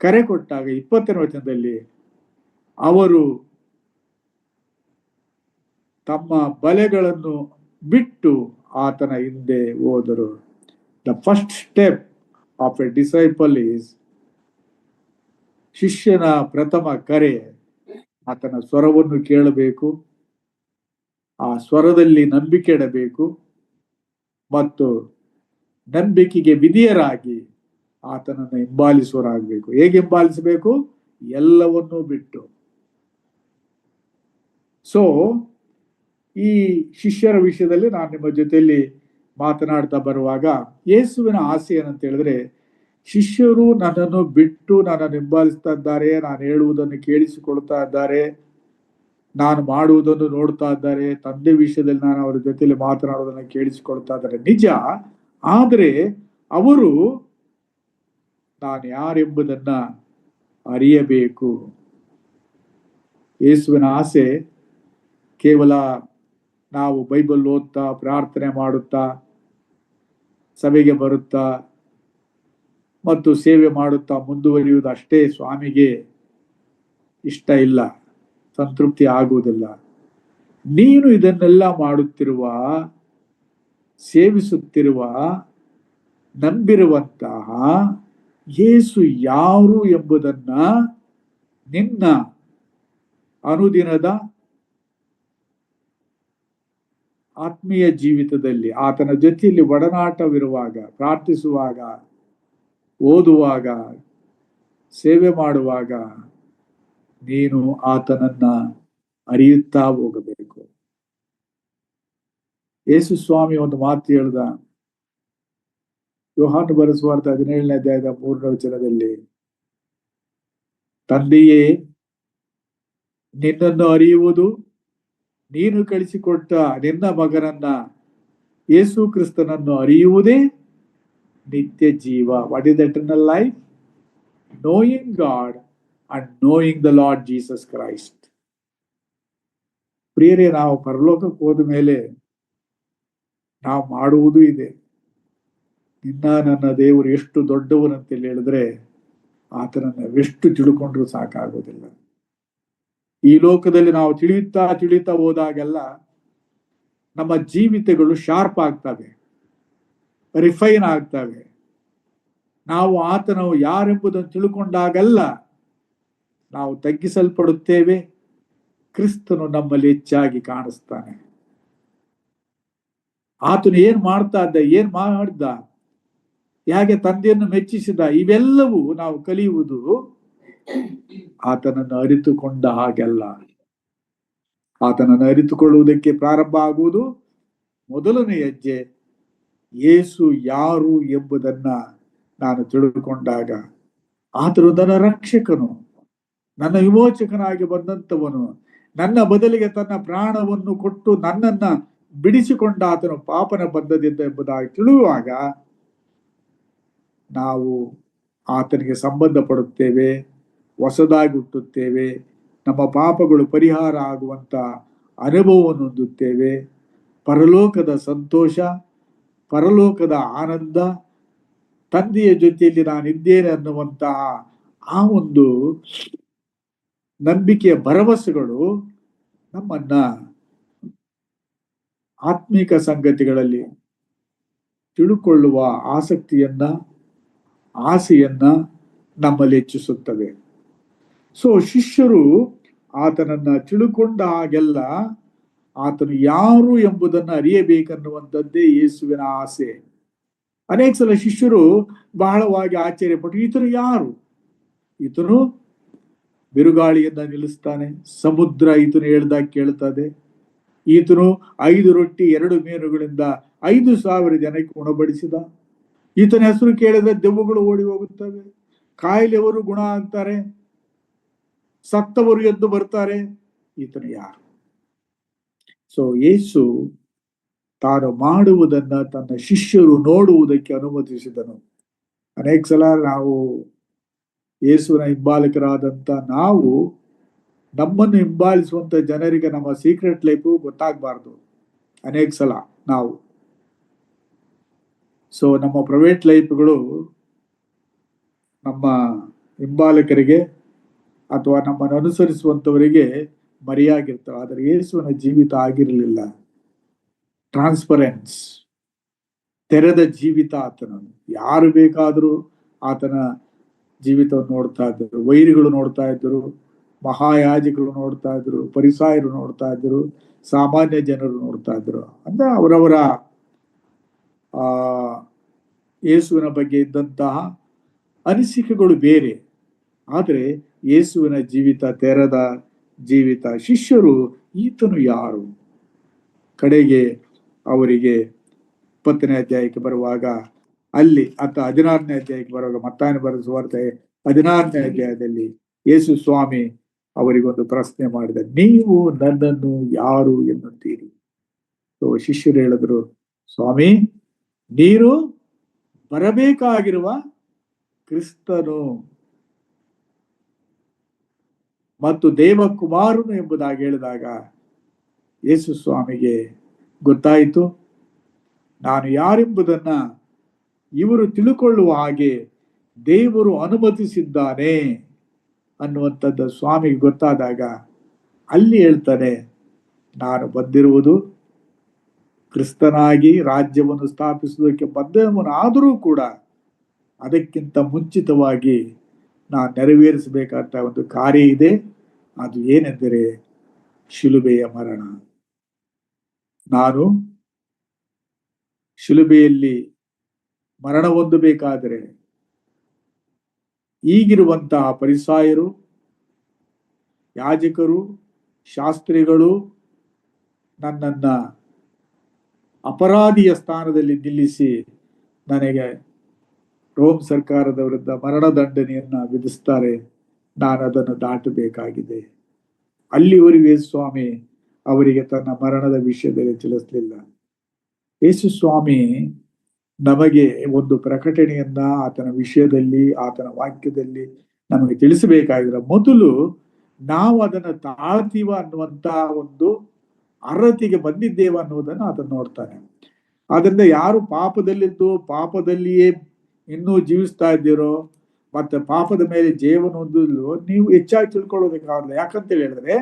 ಕರೆ ಕೊಟ್ಟಾಗ 20ನೇ ವಚನದಲ್ಲಿ ಅವರು ತಮ್ಮ ಬಲೆಗಳನ್ನು ಬಿಟ್ಟು ಆತನ ಹಿಂದೆ ಹೋದರು. The first step of A disciple is, ಶಿಷ್ಯನ ಪ್ರಥಮ ಕರೆ ಆತನ ಸ್ವರವನ್ನು ಕೇಳಬೇಕು, ಆ ಸ್ವರದಲ್ಲಿ ನಂಬಿಕೆ ಇಡಬೇಕು ಮತ್ತು ನಂಬಿಕೆಗೆ ವಿಧಿಯರಾಗಿ ಆತನನ್ನು ಹಿಂಬಾಲಿಸುವರಾಗಬೇಕು. ಹೇಗೆ ಹಿಂಬಾಲಿಸಬೇಕು? ಎಲ್ಲವನ್ನೂ ಬಿಟ್ಟು. ಸೊ ಈ ಶಿಷ್ಯರ ವಿಷಯದಲ್ಲಿ ನಾನು ನಿಮ್ಮ ಜೊತೆಯಲ್ಲಿ ಮಾತನಾಡ್ತಾ ಬರುವಾಗ ಯೇಸುವಿನ ಆಸೆ ಏನಂತ ಹೇಳಿದ್ರೆ, ಶಿಷ್ಯರು ನನ್ನನ್ನು ಬಿಟ್ಟು ನನ್ನನ್ನು ಹಿಂಬಾಲಿಸ್ತಾ ಇದ್ದಾರೆ, ನಾನು ಹೇಳುವುದನ್ನು ಕೇಳಿಸಿಕೊಳ್ತಾ ಇದ್ದಾರೆ, ನಾನು ಮಾಡುವುದನ್ನು ನೋಡ್ತಾ ಇದ್ದಾರೆ, ತಂದೆ ವಿಷಯದಲ್ಲಿ ನಾನು ಅವರ ಜೊತೆಯಲ್ಲಿ ಮಾತನಾಡುವುದನ್ನು ಕೇಳಿಸಿಕೊಳ್ತಾ ಇದ್ದಾರೆ ನಿಜ. ಆದರೆ ಅವರು ನಾನು ಯಾರೆಂಬುದನ್ನ ಅರಿಯಬೇಕು. ಯೇಸುವಿನ ಆಸೆ ಕೇವಲ ನಾವು ಬೈಬಲ್ ಓದ್ತಾ, ಪ್ರಾರ್ಥನೆ ಮಾಡುತ್ತಾ, ಸಭೆಗೆ ಬರುತ್ತಾ ಮತ್ತು ಸೇವೆ ಮಾಡುತ್ತಾ ಮುಂದುವರಿಯುವುದು ಅಷ್ಟೇ ಸ್ವಾಮಿಗೆ ಇಷ್ಟ ಇಲ್ಲ, ಸಂತೃಪ್ತಿ ಆಗುವುದಿಲ್ಲ. ನೀನು ಇದನ್ನೆಲ್ಲ ಮಾಡುತ್ತಿರುವ, ಸೇವಿಸುತ್ತಿರುವ, ನಂಬಿರುವಂತಹ ಯೇಸು ಯಾರು ಎಂಬುದನ್ನ ನಿನ್ನ ಅನುದಿನದ ಆತ್ಮೀಯ ಜೀವಿತದಲ್ಲಿ ಆತನ ಜೊತೆಯಲ್ಲಿ ಒಡನಾಟವಿರುವಾಗ, ಪ್ರಾರ್ಥಿಸುವಾಗ, ಓದುವಾಗ, ಸೇವೆ ಮಾಡುವಾಗ ನೀನು ಆತನನ್ನ ಅರಿಯುತ್ತಾ ಹೋಗಬೇಕು. ಯೇಸು ಸ್ವಾಮಿ ಒಂದು ಮಾತು ಹೇಳ್ದ, ಯೋಹಾನ ಬರೆಸುವಾರ್ತೆ 17ನೇ ಅಧ್ಯಾಯದ 3ನೇ ವಚನದಲ್ಲಿ, ತಂದೆಯೇ, ನಿನ್ನನ್ನು ಅರಿಯುವುದು, ನೀನು ಕಳಿಸಿಕೊಟ್ಟ ನಿನ್ನ ಮಗನನ್ನ ಯೇಸು ಕ್ರಿಸ್ತನನ್ನು ಅರಿಯುವುದೇ ನಿತ್ಯ ಜೀವ. What is the eternal life? Knowing god and knowing the lord Jesus Christ. ಪ್ರಿಯರೇ, ನಾವು ಪರಲೋಕಕ್ಕೆ ಹೋದ ಮೇಲೆ ನಾವು ಮಾಡುವುದು ಇದೆ. ನಿನ್ನ ನನ್ನ ದೇವರು ಎಷ್ಟು ದೊಡ್ಡವನಂತೇಳಿ ಹೇಳಿದ್ರೆ ಆತನನ್ನ ಎಷ್ಟು ತಿಳ್ಕೊಂಡ್ರು ಸಾಕಾಗೋದಿಲ್ಲ. ಈ ಲೋಕದಲ್ಲಿ ನಾವು ತಿಳಿಯುತ್ತಾ ಹೋದಾಗೆಲ್ಲ ನಮ್ಮ ಜೀವಿತಗಳು ಶಾರ್ಪ್ ಆಗ್ತವೆ, ರಿಫೈನ್ ಆಗ್ತವೆ. ನಾವು ಆತನು ಯಾರೆಂಬುದನ್ನು ತಿಳ್ಕೊಂಡಾಗೆಲ್ಲ ನಾವು ತಗ್ಗಿಸಲ್ಪಡುತ್ತೇವೆ, ಕ್ರಿಸ್ತನು ನಮ್ಮಲ್ಲಿ ಹೆಚ್ಚಾಗಿ ಕಾಣಿಸ್ತಾನೆ. ಆತನು ಏನ್ ಮಾಡ್ತಾ ಇದ್ದ, ಏನ್ ಮಾಡಿದ್ದ, ಹೇಗೆ ತಂದೆಯನ್ನು ಮೆಚ್ಚಿಸಿದ, ಇವೆಲ್ಲವೂ ನಾವು ಕಲಿಯುವುದು ಆತನನ್ನು ಅರಿತುಕೊಂಡ ಹಾಗೆಲ್ಲ. ಆತನನ್ನು ಅರಿತುಕೊಳ್ಳುವುದಕ್ಕೆ ಪ್ರಾರಂಭ ಆಗುವುದು ಮೊದಲನೇ ಹೆಜ್ಜೆ ಯೇಸು ಯಾರು ಎಂಬುದನ್ನ ನಾನು ತಿಳಿದುಕೊಂಡಾಗ, ಆತನು ನನ್ನ ರಕ್ಷಕನು, ನನ್ನ ವಿಮೋಚಕನಾಗಿ ಬಂದಂತವನು, ನನ್ನ ಬದಲಿಗೆ ತನ್ನ ಪ್ರಾಣವನ್ನು ಕೊಟ್ಟು ನನ್ನನ್ನ ಬಿಡಿಸಿಕೊಂಡ ಆತನು ಪಾಪನ ಬಂಧದಿಂದ ಎಂಬುದಾಗಿ ತಿಳಿಯುವಾಗ ನಾವು ಆತನಿಗೆ ಸಂಬಂಧ ಪಡುತ್ತೇವೆ, ಹೊಸದಾಗಿ ಹುಟ್ಟುತ್ತೇವೆ, ನಮ್ಮ ಪಾಪಗಳು ಪರಿಹಾರ ಆಗುವಂತ ಅನುಭವವನ್ನು ಹೊಂದುತ್ತೇವೆ. ಪರಲೋಕದ ಸಂತೋಷ, ಪರಲೋಕದ ಆನಂದ, ತಂದೆಯ ಜೊತೆಯಲ್ಲಿ ನಾನಿದ್ದೇನೆ ಅನ್ನುವಂತಹ ಆ ಒಂದು ನಂಬಿಕೆಯ ಭರವಸೆಗಳು ನಮ್ಮನ್ನ ಆತ್ಮಿಕ ಸಂಗತಿಗಳಲ್ಲಿ ತಿಳುಕೊಳ್ಳುವ ಆಸಕ್ತಿಯನ್ನ, ಆಸೆಯನ್ನ ನಮ್ಮಲ್ಲಿ ಹೆಚ್ಚಿಸುತ್ತವೆ. ಸೊ ಶಿಷ್ಯರು ಆತನನ್ನ ತಿಳುಕೊಂಡ ಹಾಗೆಲ್ಲ ಆತನು ಯಾರು ಎಂಬುದನ್ನು ಅರಿಯಬೇಕನ್ನುವಂಥದ್ದೇ ಯೇಸುವಿನ ಆಸೆ. ಅನೇಕ ಸಲ ಶಿಷ್ಯರು ಬಹಳವಾಗಿ ಆಶ್ಚರ್ಯಪಟ್ಟು, ಈತನು ಯಾರು? ಈತನು ಬಿರುಗಾಳಿಯನ್ನ ನಿಲ್ಲಿಸ್ತಾನೆ, ಸಮುದ್ರ ಈತನು ಹೇಳ್ದಾಗ ಕೇಳ್ತದೆ, ಈತನು 5 ರೊಟ್ಟಿ 2 ಮೀನುಗಳಿಂದ 5,000 ಜನಕ್ಕೆ ಉಣಬಡಿಸಿದ. ಈತನ ಹೆಸರು ಕೇಳಿದ್ರೆ ದೆವ್ವಗಳು ಓಡಿ ಹೋಗುತ್ತವೆ, ಕಾಯಿಲೆಯವರು ಗುಣ ಆಗ್ತಾರೆ, ಸತ್ತವರು ಎದ್ದು ಬರ್ತಾರೆ. ಈತನು ಯಾರು? ಸೊ ಯೇಸು ತಾನು ಮಾಡುವುದನ್ನ ತನ್ನ ಶಿಷ್ಯರು ನೋಡುವುದಕ್ಕೆ ಅನುಮತಿಸಿದನು. ಅನೇಕ ಸಲ ನಾವು ಯೇಸುವಿನ ಹಿಂಬಾಲಕರಾದಂತ ನಾವು ನಮ್ಮನ್ನು ಹಿಂಬಾಲಿಸುವಂತ ಜನರಿಗೆ ನಮ್ಮ ಸೀಕ್ರೆಟ್ ಲೈಫು ಗೊತ್ತಾಗಬಾರ್ದು. ಅನೇಕ ಸಲ ನಾವು ನಮ್ಮ ಪ್ರೈವೇಟ್ ಲೈಫ್ಗಳು ನಮ್ಮ ಹಿಂಬಾಲಕರಿಗೆ ಅಥವಾ ನಮ್ಮನ್ನು ಅನುಸರಿಸುವಂತವರಿಗೆ ಮರೆಯಾಗಿರ್ತವೆ. ಆದರೆ ಯೇಸುವಿನ ಜೀವಿತ ಆಗಿರಲಿಲ್ಲ. ಟ್ರಾನ್ಸ್ಪರೆನ್ಸ್, ತೆರೆದ ಜೀವಿತ ಆತನ. ಯಾರು ಬೇಕಾದರೂ ಆತನ ಜೀವಿತವನ್ನು ನೋಡ್ತಾ ಇದ್ದರು. ವೈರಿಗಳು ನೋಡ್ತಾ ಇದ್ದರು, ಮಹಾಯಾಜಕರು ನೋಡ್ತಾ ಇದ್ರು, ಪರಿಸಾಯರು ನೋಡ್ತಾ ಇದ್ರು, ಸಾಮಾನ್ಯ ಜನರು ನೋಡ್ತಾ ಇದ್ರು. ಅಂದ್ರೆ ಅವರವರ ಯೇಸುವಿನ ಬಗ್ಗೆ ಇದ್ದಂತಹ ಅನಿಸಿಕೆಗಳು ಬೇರೆ. ಆದರೆ ಯೇಸುವಿನ ಜೀವಿತ ತೆರೆದ ಜೀವಿತ. ಶಿಷ್ಯರು ಈತನು ಯಾರು? ಕಡೆಗೆ ಅವರಿಗೆ 20ನೇ ಅಧ್ಯಾಯಕ್ಕೆ ಬರುವಾಗ, ಅಲ್ಲಿ 16ನೇ ಅಧ್ಯಾಯಕ್ಕೆ ಬರುವಾಗ, ಮತ್ತಾಯನ ಬರೆದ ಸುವಾರ್ತೆ 16ನೇ ಅಧ್ಯಾಯದಲ್ಲಿ ಯೇಸು ಸ್ವಾಮಿ ಅವರಿಗೊಂದು ಪ್ರಶ್ನೆ ಮಾಡಿದ, ನೀವು ನನ್ನನ್ನು ಯಾರು ಎನ್ನುತ್ತೀರಿ? ಶಿಷ್ಯರು ಹೇಳಿದ್ರು, ಸ್ವಾಮಿ, ನೀನು ಬರಬೇಕಾಗಿರುವ ಕ್ರಿಸ್ತನು ಮತ್ತು ದೇವಕುಮಾರನು ಎಂಬುದಾಗಿ ಹೇಳಿದಾಗ ಯೇಸು ಸ್ವಾಮಿಗೆ ಗೊತ್ತಾಯಿತು, ನಾನು ಯಾರೆಂಬುದನ್ನ ಇವರು ತಿಳುಕೊಳ್ಳುವ ಹಾಗೆ ದೇವರು ಅನುಮತಿಸಿದ್ದಾನೆ ಅನ್ನುವಂಥದ್ದು ಸ್ವಾಮಿಗೆ ಗೊತ್ತಾದಾಗ ಅಲ್ಲಿ ಹೇಳ್ತಾನೆ, ನಾನು ಬಂದಿರುವುದು ಕ್ರಿಸ್ತನಾಗಿ ರಾಜ್ಯವನ್ನು ಸ್ಥಾಪಿಸುವುದಕ್ಕೆ ಬಂದವನಾದರೂ ಕೂಡ ಅದಕ್ಕಿಂತ ಮುಂಚಿತವಾಗಿ ನಾನು ನೆರವೇರಿಸಬೇಕಾದ ಒಂದು ಕಾರ್ಯ ಇದೆ. ಅದು ಏನೆಂದರೆ ಶಿಲುಬೆಯ ಮರಣ. ನಾನು ಶಿಲುಬೆಯಲ್ಲಿ ಮರಣ ಹೊಂದಬೇಕಾದರೆ ಈಗಿರುವಂತಹ ಪರಿಸಾಯರು, ಯಾಜಕರು, ಶಾಸ್ತ್ರಿಗಳು ನನ್ನನ್ನ ಅಪರಾಧಿಯ ಸ್ಥಾನದಲ್ಲಿ ನಿಲ್ಲಿಸಿ ನನಗೆ ರೋಮ್ ಸರ್ಕಾರದ ವಿರುದ್ಧ ಮರಣದಂಡನೆಯನ್ನ ವಿಧಿಸ್ತಾರೆ. ನಾನು ಅದನ್ನು ದಾಟಬೇಕಾಗಿದೆ. ಅಲ್ಲಿವರೆಗೆ ಸ್ವಾಮಿ ಅವರಿಗೆ ತನ್ನ ಮರಣದ ವಿಷಯದಲ್ಲಿ ತಿಳಿಸಲಿಲ್ಲ. ಯೇಸು ಸ್ವಾಮಿ ನಮಗೆ ಒಂದು ಪ್ರಕಟಣೆಯನ್ನ ಆತನ ವಿಷಯದಲ್ಲಿ, ಆತನ ವಾಕ್ಯದಲ್ಲಿ ನಮಗೆ ತಿಳಿಸಬೇಕಾಗಿರೋ ಮೊದಲು ನಾವು ಅದನ್ನು ತಾಳ್ತೀವ ಅನ್ನುವಂತ ಒಂದು ಅರ್ಹತೆಗೆ ಬಂದಿದ್ದೇವೆ ಅನ್ನುವುದನ್ನು ಆತನು ನೋಡ್ತಾನೆ. ಆದ್ರಿಂದ ಯಾರು ಪಾಪದಲ್ಲಿದ್ದು ಪಾಪದಲ್ಲಿಯೇ ಇನ್ನೂ ಜೀವಿಸ್ತಾ ಇದ್ದೀರೋ ಮತ್ತೆ ಪಾಪದ ಮೇಲೆ ಜೀವನ ಹೊಂದಿದ್ಲು ನೀವು ಹೆಚ್ಚಾಗಿ ತಿಳ್ಕೊಳ್ಳೋದಕ್ಕಾಗಲ್ಲ. ಯಾಕಂತ ಹೇಳಿದ್ರೆ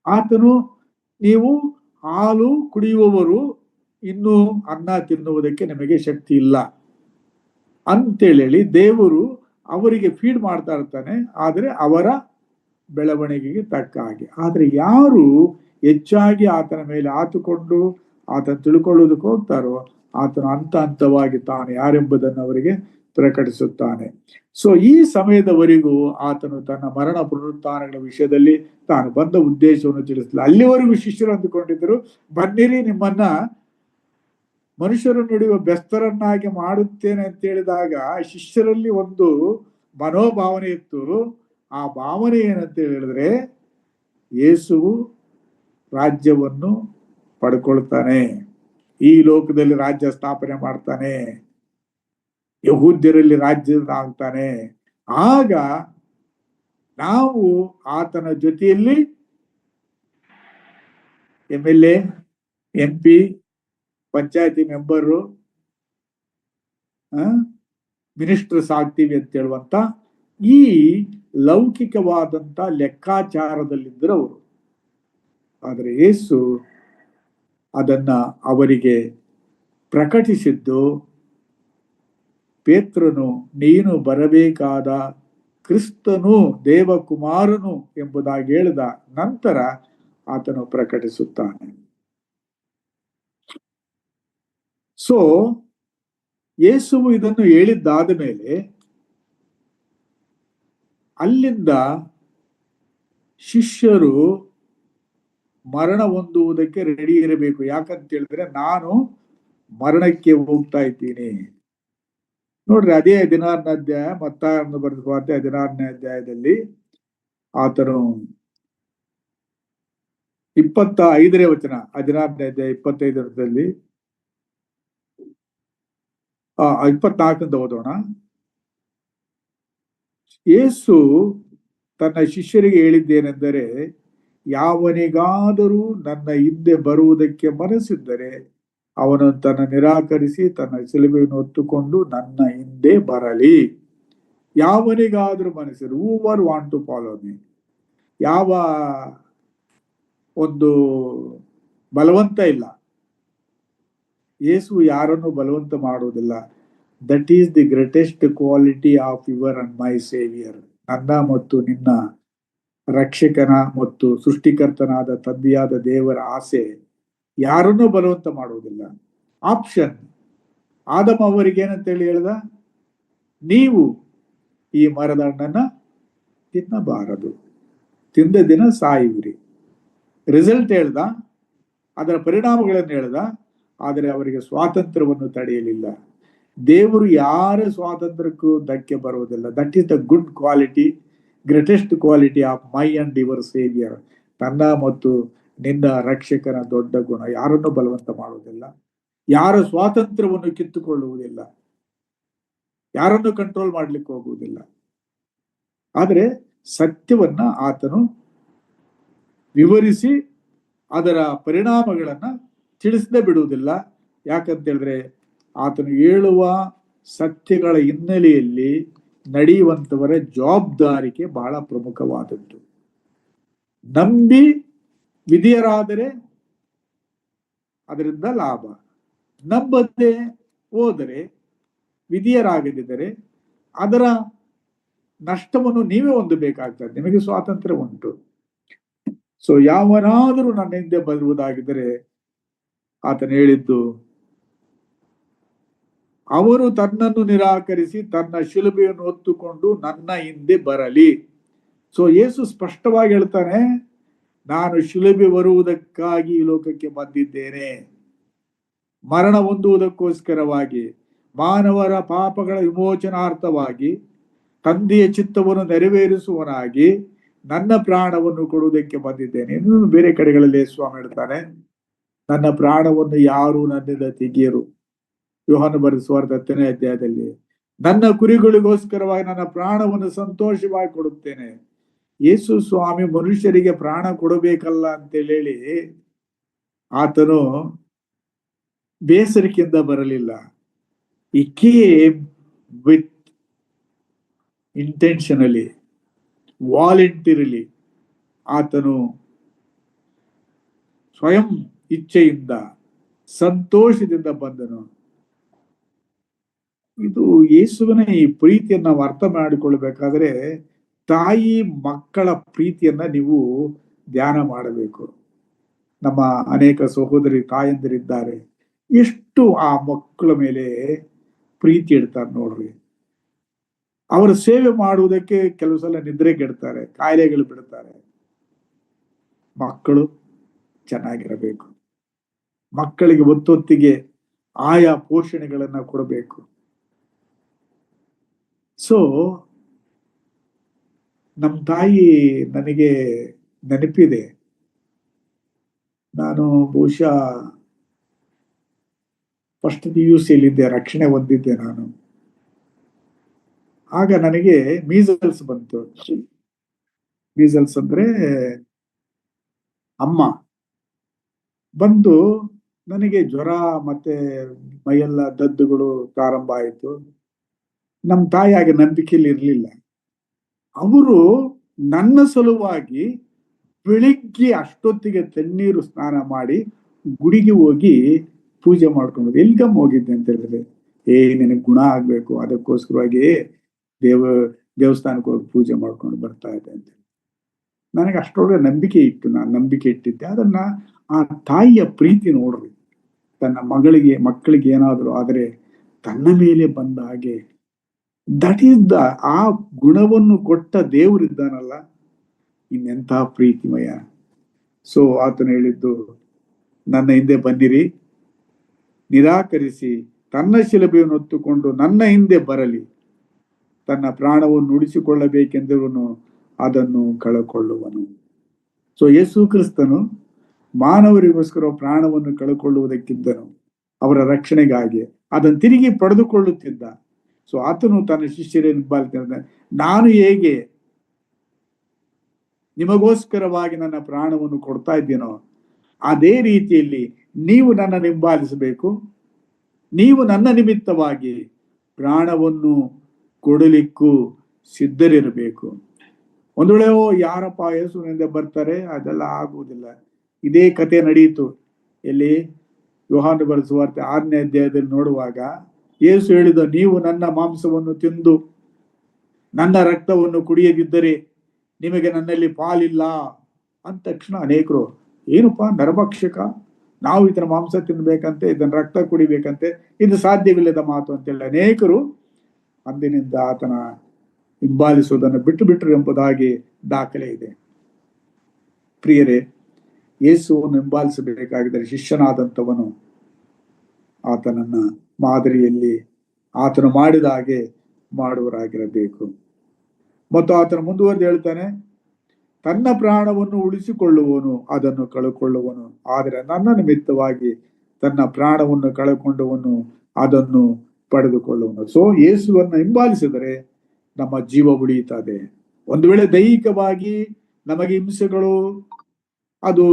ಆತನು ನೀವು ಹಾಲು ಕುಡಿಯುವವರು ಇನ್ನು ಅನ್ನ ತಿನ್ನುವುದಕ್ಕೆ ನಿಮಗೆ ಶಕ್ತಿ ಇಲ್ಲ ಅಂತೇಳಿ ದೇವರು ಅವರಿಗೆ ಫೀಡ್ ಮಾಡ್ತಾ ಇರ್ತಾನೆ, ಆದರೆ ಅವರ ಬೆಳವಣಿಗೆಗೆ ತಕ್ಕ ಹಾಗೆ. ಆದ್ರೆ ಯಾರು ಹೆಚ್ಚಾಗಿ ಆತನ ಮೇಲೆ ಆತುಕೊಂಡು ಆತನ ತಿಳ್ಕೊಳ್ಳೋದಕ್ಕೆ ಹೋಗ್ತಾರೋ ಆತನು ಹಂತವಾಗಿ ತಾನು ಯಾರೆಂಬುದನ್ನು ಅವರಿಗೆ ಪ್ರಕಟಿಸುತ್ತಾನೆ. ಈ ಸಮಯದವರೆಗೂ ಆತನು ತನ್ನ ಮರಣ ಪುನರುತ್ಥಾನಗಳ ವಿಷಯದಲ್ಲಿ ತಾನು ಬಂದ ಉದ್ದೇಶವನ್ನು ತಿಳಿಸಲಿಲ್ಲ. ಅಲ್ಲಿವರೆಗೂ ಶಿಷ್ಯರು ಅಂದುಕೊಂಡಿದ್ದರು, ಬನ್ನಿರಿ ನಿಮ್ಮನ್ನ ಮನುಷ್ಯರು ನುಡಿಯುವ ಬೆಸ್ತರನ್ನಾಗಿ ಮಾಡುತ್ತೇನೆ ಅಂತ ಹೇಳಿದಾಗ ಶಿಷ್ಯರಲ್ಲಿ ಒಂದು ಮನೋಭಾವನೆ ಇತ್ತು. ಆ ಭಾವನೆ ಏನಂತ ಹೇಳಿದ್ರೆ ಯೇಸುವು ರಾಜ್ಯವನ್ನು ಪಡ್ಕೊಳ್ತಾನೆ, ಈ ಲೋಕದಲ್ಲಿ ರಾಜ್ಯ ಸ್ಥಾಪನೆ ಮಾಡ್ತಾನೆ, ಯಹೂದ್ಯರಲ್ಲಿ ರಾಜ್ಯ ಆಗ್ತಾನೆ. ಆಗ ನಾವು ಆತನ ಜೊತೆಯಲ್ಲಿ MLA, MP, ಪಂಚಾಯತಿ ಮೆಂಬರು, ಮಿನಿಸ್ಟರ್ಸ್ ಆಗ್ತೀವಿ ಅಂತ ಹೇಳುವಂತ ಈ ಲೌಕಿಕವಾದಂತ ಲೆಕ್ಕಾಚಾರದಲ್ಲಿದ್ದರು ಅವರು. ಆದರೆ ಯೇಸು ಅದನ್ನ ಅವರಿಗೆ ಪ್ರಕಟಿಸಿದ್ದು, ಪೇತ್ರನು ನೀನು ಬರಬೇಕಾದ ಕ್ರಿಸ್ತನು ದೇವಕುಮಾರನು ಎಂಬುದಾಗಿ ಹೇಳಿದ ನಂತರ ಆತನು ಪ್ರಕಟಿಸುತ್ತಾನೆ. ಯೇಸುವು ಇದನ್ನು ಹೇಳಿದ್ದಾದ ಮೇಲೆ ಅಲ್ಲಿಂದ ಶಿಷ್ಯರು ಮರಣ ಹೊಂದುವುದಕ್ಕೆ ರೆಡಿ ಇರಬೇಕು. ಯಾಕಂತ ಹೇಳಿದ್ರೆ ನಾನು ಮರಣಕ್ಕೆ ಹೋಗ್ತಾ ಇದ್ದೀನಿ. ನೋಡ್ರಿ, ಅದೇ 16ನೇ ಅಧ್ಯಾಯ, ಮತ್ತಾಯನು ಬರೆದ ವಾರ್ತೆ 16ನೇ ಅಧ್ಯಾಯದಲ್ಲಿ ಆತನು 25ನೇ ವಚನ, 16ನೇ ಅಧ್ಯಾಯ 25ರಲ್ಲಿ 24 ಓದೋಣ. ಯೇಸು ತನ್ನ ಶಿಷ್ಯರಿಗೆ ಹೇಳಿದ್ದೇನೆಂದರೆ, ಯಾವನಿಗಾದರೂ ನನ್ನ ಹಿಂದೆ ಬರುವುದಕ್ಕೆ ಮನಸ್ಸಿದ್ದರೆ ಅವನು ತನ್ನ ನಿರಾಕರಿಸಿ ತನ್ನ ಶಿಲುಬೆಯನ್ನು ಹೊತ್ತುಕೊಂಡು ನನ್ನ ಹಿಂದೆ ಬರಲಿ. ಯಾವನಿಗಾದ್ರೂ ಮನಸ್ಸಿರು, whoever want to follow me. ಯಾವ ಒಂದು ಬಲವಂತ ಇಲ್ಲ. ಯೇಸು ಯಾರನ್ನು ಬಲವಂತ ಮಾಡುವುದಿಲ್ಲ. That is the greatest quality of your and my saviour. ನನ್ನ ಮತ್ತು ನಿನ್ನ ರಕ್ಷಕನ ಮತ್ತು ಸೃಷ್ಟಿಕರ್ತನಾದ ತಂದೆಯಾದ ದೇವರ ಆಸೆ ಯಾರನ್ನೂ ಬಲವಂತ ಮಾಡುವುದಿಲ್ಲ. ಆಪ್ಷನ್. ಆದಮ ಅವರಿಗೆ ಏನಂತೇಳಿ ಹೇಳ್ದ? ನೀವು ಈ ಮರದ ಹಣ್ಣನ್ನ ತಿನ್ನಬಾರದು, ತಿಂದ ದಿನ ಸಾಯುವಿರಿ. ರಿಸಲ್ಟ್ ಹೇಳ್ದ, ಅದರ ಪರಿಣಾಮಗಳನ್ನು ಹೇಳ್ದ, ಆದರೆ ಅವರಿಗೆ ಸ್ವಾತಂತ್ರ್ಯವನ್ನು ತಡೆಯಲಿಲ್ಲ. ದೇವರು ಯಾರ ಸ್ವಾತಂತ್ರ್ಯಕ್ಕೂ ಧಕ್ಕೆ ಬರುವುದಿಲ್ಲ. That is the good quality, greatest quality of my and your saviour. ನನ್ನ ಮತ್ತು ನಿನ್ನ ರಕ್ಷಕನ ದೊಡ್ಡ ಗುಣ. ಯಾರನ್ನು ಬಲವಂತ ಮಾಡುವುದಿಲ್ಲ, ಯಾರ ಸ್ವಾತಂತ್ರ್ಯವನ್ನು ಕಿತ್ತುಕೊಳ್ಳುವುದಿಲ್ಲ, ಯಾರನ್ನು ಕಂಟ್ರೋಲ್ ಮಾಡ್ಲಿಕ್ಕೆ ಹೋಗುವುದಿಲ್ಲ. ಆದರೆ ಸತ್ಯವನ್ನ ಆತನು ವಿವರಿಸಿ ಅದರ ಪರಿಣಾಮಗಳನ್ನ ತಿಳಿಸದೆ ಬಿಡುವುದಿಲ್ಲ. ಯಾಕಂತ ಹೇಳಿದ್ರೆ ಆತನು ಹೇಳುವ ಸತ್ಯಗಳ ಹಿನ್ನೆಲೆಯಲ್ಲಿ ನಡೆಯುವಂತವರ ಜವಾಬ್ದಾರಿಕೆ ಬಹಳ ಪ್ರಮುಖವಾದದ್ದು. ನಂಬಿ ವಿಧಿಯರಾದರೆ ಅದರಿಂದ ಲಾಭ, ನಂಬದೆ ಹೋದರೆ, ವಿಧಿಯರಾಗದಿದ್ದರೆ ಅದರ ನಷ್ಟವನ್ನು ನೀವೇ ಹೊಂದಬೇಕಾಗ್ತದೆ. ನಿಮಗೆ ಸ್ವಾತಂತ್ರ್ಯ ಉಂಟು. ಸೊ ಯಾವನಾದರೂ ನನ್ನ ಹಿಂದೆ ಬರುವುದಾಗಿದ್ದರೆ, ಆತನು ಹೇಳಿದ್ದು, ಅವರು ತನ್ನನ್ನು ನಿರಾಕರಿಸಿ ತನ್ನ ಶಿಲುಬೆಯನ್ನು ಹೊತ್ತುಕೊಂಡು ನನ್ನ ಹಿಂದೆ ಬರಲಿ. ಸೊ ಯೇಸು ಸ್ಪಷ್ಟವಾಗಿ ಹೇಳ್ತಾನೆ, ನಾನು ಶಿಲುಬೆ ಬರುವುದಕ್ಕಾಗಿ ಈ ಲೋಕಕ್ಕೆ ಬಂದಿದ್ದೇನೆ, ಮರಣ ಹೊಂದುವುದಕ್ಕೋಸ್ಕರವಾಗಿ, ಮಾನವರ ಪಾಪಗಳ ವಿಮೋಚನಾರ್ಥವಾಗಿ, ತಂದೆಯ ಚಿತ್ತವನ್ನು ನೆರವೇರಿಸುವನಾಗಿ ನನ್ನ ಪ್ರಾಣವನ್ನು ಕೊಡುವುದಕ್ಕೆ ಬಂದಿದ್ದೇನೆ. ಇನ್ನು ಬೇರೆ ಕಡೆಗಳಲ್ಲಿ ಸ್ವಾಮಿ ಹೇಳ್ತಾನೆ, ನನ್ನ ಪ್ರಾಣವನ್ನು ಯಾರು ನನ್ನಿಂದ ತೆಗೆಯರು. ಯೋಹಾನ ಬರೆದ ಸುವಾರ್ತೆ 10ನೇ ಅಧ್ಯಾಯದಲ್ಲಿ, ನನ್ನ ಕುರಿಗಳಿಗೋಸ್ಕರವಾಗಿ ನನ್ನ ಪ್ರಾಣವನ್ನು ಸಂತೋಷವಾಗಿ ಕೊಡುತ್ತೇನೆ. ಯೇಸು ಸ್ವಾಮಿ ಮನುಷ್ಯರಿಗೆ ಪ್ರಾಣ ಕೊಡಬೇಕಲ್ಲ ಅಂತೇಳಿ ಆತನು ಬೇಸರಿಕೆಯಿಂದ ಬರಲಿಲ್ಲ. He came with intentionally, voluntarily. ಆತನು ಸ್ವಯಂ ಇಚ್ಛೆಯಿಂದ ಸಂತೋಷದಿಂದ ಬಂದನು. ಇದು ಯೇಸುವಿನ ಈ ಪ್ರೀತಿಯನ್ನ ನಾವು ಅರ್ಥ ಮಾಡಿಕೊಳ್ಬೇಕಾದ್ರೆ ತಾಯಿ ಮಕ್ಕಳ ಪ್ರೀತಿಯನ್ನ ನೀವು ಧ್ಯಾನ ಮಾಡಬೇಕು. ನಮ್ಮ ಅನೇಕ ಸಹೋದರಿ ತಾಯಂದಿರಿದ್ದಾರೆ, ಎಷ್ಟು ಆ ಮಕ್ಕಳ ಮೇಲೆ ಪ್ರೀತಿ ಇಡ್ತಾರೆ ನೋಡ್ರಿ. ಅವರ ಸೇವೆ ಮಾಡುವುದಕ್ಕೆ ಕೆಲವು ಸಲ ನಿದ್ರೆ ಕೆಡ್ತಾರೆ, ಕಾಯಿಲೆಗಳು ಬಿಡ್ತಾರೆ. ಮಕ್ಕಳು ಚೆನ್ನಾಗಿರಬೇಕು. ಮಕ್ಕಳಿಗೆ ಒತ್ತೊತ್ತಿಗೆ ಆಯಾ ಪೋಷಣೆಗಳನ್ನ ಕೊಡಬೇಕು. ಸೊ ನಮ್ಮ ತಾಯಿ ನನಗೆ ನೆನಪಿದೆ. ನಾನು ಬಹುಶಃ ಫಸ್ಟ್ PUC ಯಲ್ಲಿದ್ದೆ, ರಕ್ಷಣೆ ಹೊಂದಿದ್ದೆ ನಾನು. ಆಗ ನನಗೆ ಮೀಸಲ್ಸ್ ಬಂತು. ಮೀಸಲ್ಸ್ ಅಂದ್ರೆ ಅಮ್ಮ ಬಂದು ನನಗೆ ಜ್ವರ ಮತ್ತೆ ಮೈಯೆಲ್ಲ ದದ್ದುಗಳು ಪ್ರಾರಂಭ ಆಯಿತು. ನಮ್ಮ ತಾಯಿ ಹಾಗೆ ನಂಬಿಕೆಯಲ್ಲಿ ಇರಲಿಲ್ಲ. ಅವರು ನನ್ನ ಸಲುವಾಗಿ ಬೆಳಿಗ್ಗೆ ಅಷ್ಟೊತ್ತಿಗೆ ತಣ್ಣೀರು ಸ್ನಾನ ಮಾಡಿ ಗುಡಿಗೆ ಹೋಗಿ ಪೂಜೆ ಮಾಡ್ಕೊಂಡು, ಎಲ್ಗಮ್ಮ ಹೋಗಿದ್ದೆ ಅಂತ ಹೇಳಿದ್ರೆ, ನಿನಗೆ ಗುಣ ಆಗ್ಬೇಕು, ಅದಕ್ಕೋಸ್ಕರವಾಗಿ ದೇವಸ್ಥಾನಕ್ಕೆ ಹೋಗಿ ಪೂಜೆ ಮಾಡ್ಕೊಂಡು ಬರ್ತಾ ಇದ್ದೆ ಅಂತ. ನನಗೆ ಅಷ್ಟೊಳಗೆ ನಂಬಿಕೆ ಇಟ್ಟು, ನಾನು ನಂಬಿಕೆ ಇಟ್ಟಿದ್ದೆ. ಅದನ್ನ ಆ ತಾಯಿಯ ಪ್ರೀತಿ ನೋಡ್ರಿ. ತನ್ನ ಮಕ್ಕಳಿಗೆ ಏನಾದ್ರು ಆದರೆ ತನ್ನ ಮೇಲೆ ಬಂದ ಹಾಗೆ, ದಟ್ ಈಸ್ ದ, ಆ ಗುಣವನ್ನು ಕೊಟ್ಟ ದೇವರಿದ್ದಾನಲ್ಲ, ಇನ್ನೆಂಥ ಪ್ರೀತಿಮಯ. ಸೊ ಆತನು ಹೇಳಿದ್ದು, ನನ್ನ ಹಿಂದೆ ಬನ್ನಿರಿ, ನಿರಾಕರಿಸಿ ತನ್ನ ಶಿಲುಬೆಯನ್ನು ಹೊತ್ತುಕೊಂಡು ನನ್ನ ಹಿಂದೆ ಬರಲಿ. ತನ್ನ ಪ್ರಾಣವನ್ನು ಉಳಿಸಿಕೊಳ್ಳಬೇಕೆಂದಿರುವನು ಅದನ್ನು ಕಳಕೊಳ್ಳುವನು. ಸೊ ಯೇಸು ಕ್ರಿಸ್ತನು ಮಾನವರಿಗೋಸ್ಕರ ಪ್ರಾಣವನ್ನು ಕಳಕೊಳ್ಳುವುದಕ್ಕಿದ್ದನು, ಅವರ ರಕ್ಷಣೆಗಾಗಿ ಅದನ್ನು ತಿರುಗಿ ಪಡೆದುಕೊಳ್ಳುತ್ತಿದ್ದ. ಸೊ ಆತನು ತನ್ನ ಶಿಷ್ಯರನ್ನು ಹಿಂಬಾಲಿಸಿದ, ನಾನು ಹೇಗೆ ನಿಮಗೋಸ್ಕರವಾಗಿ ನನ್ನ ಪ್ರಾಣವನ್ನು ಕೊಡ್ತಾ ಇದ್ದೀನೋ ಅದೇ ರೀತಿಯಲ್ಲಿ ನೀವು ನನ್ನನ್ನು ಹಿಂಬಾಲಿಸಬೇಕು. ನೀವು ನನ್ನ ನಿಮಿತ್ತವಾಗಿ ಪ್ರಾಣವನ್ನು ಕೊಡಲಿಕ್ಕೂ ಸಿದ್ಧರಿರಬೇಕು. ಒಂದು ವೇಳೆ ಯಾರಪ್ಪ ಯೇಸುವಿನಿಂದ ಬರ್ತಾರೆ, ಅದೆಲ್ಲ ಆಗುವುದಿಲ್ಲ. ಇದೇ ಕತೆ ನಡೆಯಿತು ಎಲ್ಲಿ? ಯೋಹಾನ ಬರೆದ ಸುವಾರ್ತೆ 6ನೇ ಅಧ್ಯಾಯದಲ್ಲಿ ನೋಡುವಾಗ ಯೇಸು ಹೇಳಿದ, ನೀವು ನನ್ನ ಮಾಂಸವನ್ನು ತಿಂದು ನನ್ನ ರಕ್ತವನ್ನು ಕುಡಿಯದಿದ್ದರೆ ನಿಮಗೆ ನನ್ನಲ್ಲಿ ಪಾಲಿಲ್ಲ ಅಂದ ತಕ್ಷಣ ಅನೇಕರು, ಏನಪ್ಪಾ ನರಭಕ್ಷಕ, ನಾವು ಇದರ ಮಾಂಸ ತಿನ್ಬೇಕಂತೆ, ಇದನ್ನ ರಕ್ತ ಕುಡಿಬೇಕಂತೆ, ಇದು ಸಾಧ್ಯವಿಲ್ಲದ ಮಾತು ಅಂತೇಳಿ ಅನೇಕರು ಅಂದಿನಿಂದ ಆತನ ಹಿಂಬಾಲಿಸುವುದನ್ನು ಬಿಟ್ಟು ಬಿಟ್ಟರು ಎಂಬುದಾಗಿ ದಾಖಲೆ ಇದೆ. ಪ್ರಿಯರೇ, ಯೇಸುವನ್ನು ಹಿಂಬಾಲಿಸಬೇಕಾಗಿದ್ದರೆ ಶಿಷ್ಯನಾದಂಥವನು ಆತನನ್ನ ಮಾದರಿಯಲ್ಲಿ ಆತನು ಮಾಡಿದ ಹಾಗೆ ಮಾಡುವರಾಗಿರಬೇಕು. ಮತ್ತು ಆತನು ಮುಂದುವರೆದು ಹೇಳ್ತಾನೆ, ತನ್ನ ಪ್ರಾಣವನ್ನು ಉಳಿಸಿಕೊಳ್ಳುವನು ಅದನ್ನು ಕಳಕೊಳ್ಳುವನು, ಆದರೆ ನನ್ನ ನಿಮಿತ್ತವಾಗಿ ತನ್ನ ಪ್ರಾಣವನ್ನು ಕಳಕೊಂಡವನು ಅದನ್ನು ಪಡೆದುಕೊಳ್ಳುವನು. ಸೊ ಯೇಸುವನ್ನು ಹಿಂಬಾಲಿಸಿದರೆ ನಮ್ಮ ಜೀವ ಉಳಿಯುತ್ತದೆ. ಒಂದು ವೇಳೆ ದೈಹಿಕವಾಗಿ ನಮಗೆ ಹಿಂಸೆಗಳು ಅದು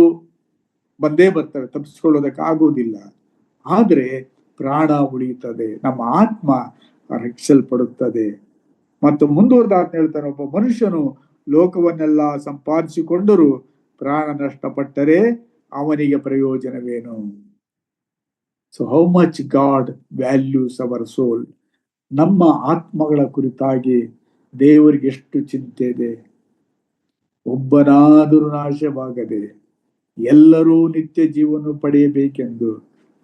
ಬಂದೇ ಬರ್ತವೆ, ತಪ್ಪಿಸಿಕೊಳ್ಳೋದಕ್ಕೆ ಆಗುವುದಿಲ್ಲ. ಆದರೆ ಪ್ರಾಣ ಉಳಿಯುತ್ತದೆ, ನಮ್ಮ ಆತ್ಮ ರಕ್ಷಿಸಲ್ಪಡುತ್ತದೆ. ಮತ್ತು ಮುಂದುವರೆದ ಆತ್ಮ ಹೇಳ್ತಾನೆ, ಒಬ್ಬ ಮನುಷ್ಯನು ಲೋಕವನ್ನೆಲ್ಲ ಸಂಪಾದಿಸಿಕೊಂಡರೂ ಪ್ರಾಣ ನಷ್ಟಪಟ್ಟರೆ ಅವನಿಗೆ ಪ್ರಯೋಜನವೇನು? So how much God values our soul. ನಮ್ಮ ಆತ್ಮಗಳ ಕುರಿತಾಗಿ ದೇವರಿಗೆ ಎಷ್ಟು ಚಿಂತೆ ಇದೆ. ಒಬ್ಬನಾದರೂ ನಾಶವಾಗದೆ ಎಲ್ಲರೂ ನಿತ್ಯ ಜೀವನ ಪಡೆಯಬೇಕೆಂದು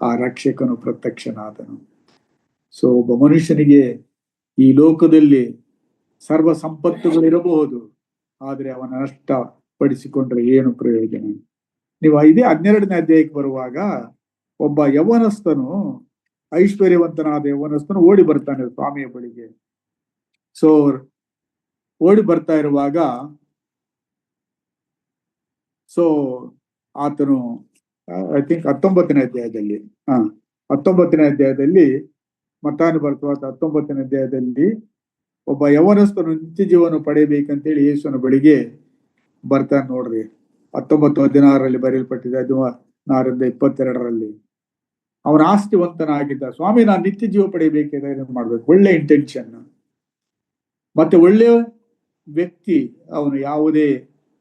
ಆ ರಕ್ಷಕನು ಪ್ರತ್ಯಕ್ಷನಾದನು. ಸೊ ಒಬ್ಬ ಮನುಷ್ಯನಿಗೆ ಈ ಲೋಕದಲ್ಲಿ ಸರ್ವ ಸಂಪತ್ತುಗಳಿರಬಹುದು, ಆದರೆ ಅವನ ನಷ್ಟ ಪಡಿಸಿಕೊಂಡ್ರೆ ಏನು ಪ್ರಯೋಜನ? ನೀವು ಇದೇ 12ನೇ ಅಧ್ಯಾಯಕ್ಕೆ ಬರುವಾಗ ಒಬ್ಬ ಯೌವನಸ್ಥನು, ಐಶ್ವರ್ಯವಂತನಾದ ಯೌವನಸ್ಥನು ಓಡಿ ಬರ್ತಾನೆ ಸ್ವಾಮಿಯ ಬಳಿಗೆ. ಸೊ ಓಡಿ ಬರ್ತಾ ಇರುವಾಗ ಸೊ ಆತನು ಐ ಥಿಂಕ್ 19ನೇ ಅಧ್ಯಾಯದಲ್ಲಿ ಮತ್ತಾನು ಬರ್ತವ 19ನೇ ಅಧ್ಯಾಯದಲ್ಲಿ ಒಬ್ಬ ಯೌವನಸ್ಥನು ನಿತ್ಯ ಜೀವನ ಪಡೆಯಬೇಕಂತೇಳಿ ಯೇಸುವಿನ ಬಳಿಗೆ ಬರ್ತಾನೆ. ನೋಡ್ರಿ, 19:16 ಬರೆಯಲ್ಪಟ್ಟಿದೆ, 16-22. ಅವನ ಆಸ್ತಿವಂತನಾಗಿದ್ದ. ಸ್ವಾಮಿ, ನಾನು ನಿತ್ಯ ಜೀವ ಪಡೆಯಬೇಕಾದ್ರೆ ಮಾಡ್ಬೇಕು, ಒಳ್ಳೆ ಇಂಟೆನ್ಷನ್ ಮತ್ತೆ ಒಳ್ಳೆಯ ವ್ಯಕ್ತಿ ಅವನು. ಯಾವುದೇ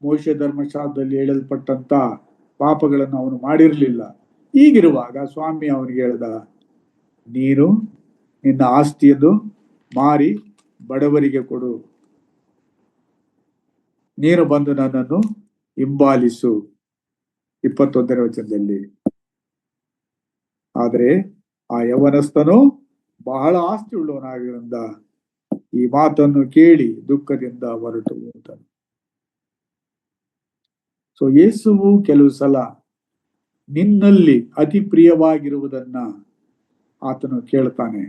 ಮೋಶೆ ಧರ್ಮಶಾಸ್ತ್ರದಲ್ಲಿ ಹೇಳಲ್ಪಟ್ಟಂತ ಪಾಪಗಳನ್ನು ಅವನು ಮಾಡಿರ್ಲಿಲ್ಲ. ಹೀಗಿರುವಾಗ ಸ್ವಾಮಿ ಅವನಿಗೆ ಹೇಳ್ದ, ನೀನು ನಿನ್ನ ಆಸ್ತಿಯನ್ನು ಮಾರಿ ಬಡವರಿಗೆ ಕೊಡು, ನೀನು ಬಂದು ನನ್ನನ್ನು ಹಿಂಬಾಲಿಸು. 21ನೇ ವಚನದಲ್ಲಿ. ಆದ್ರೆ ಆ ಯೌವನಸ್ಥನು ಬಹಳ ಆಸ್ತಿ ಉಳ್ಳವನಾಗಿದ್ದರಿಂದ ಈ ಮಾತನ್ನು ಕೇಳಿ ದುಃಖದಿಂದ ಹೊರಟು ಹೋದನು. ಸೊ ಯೇಸುವು ಕೆಲವು ಸಲ ನಿನ್ನಲ್ಲಿ ಅತಿ ಪ್ರಿಯವಾಗಿರುವುದನ್ನ ಆತನು ಕೇಳ್ತಾನೆ.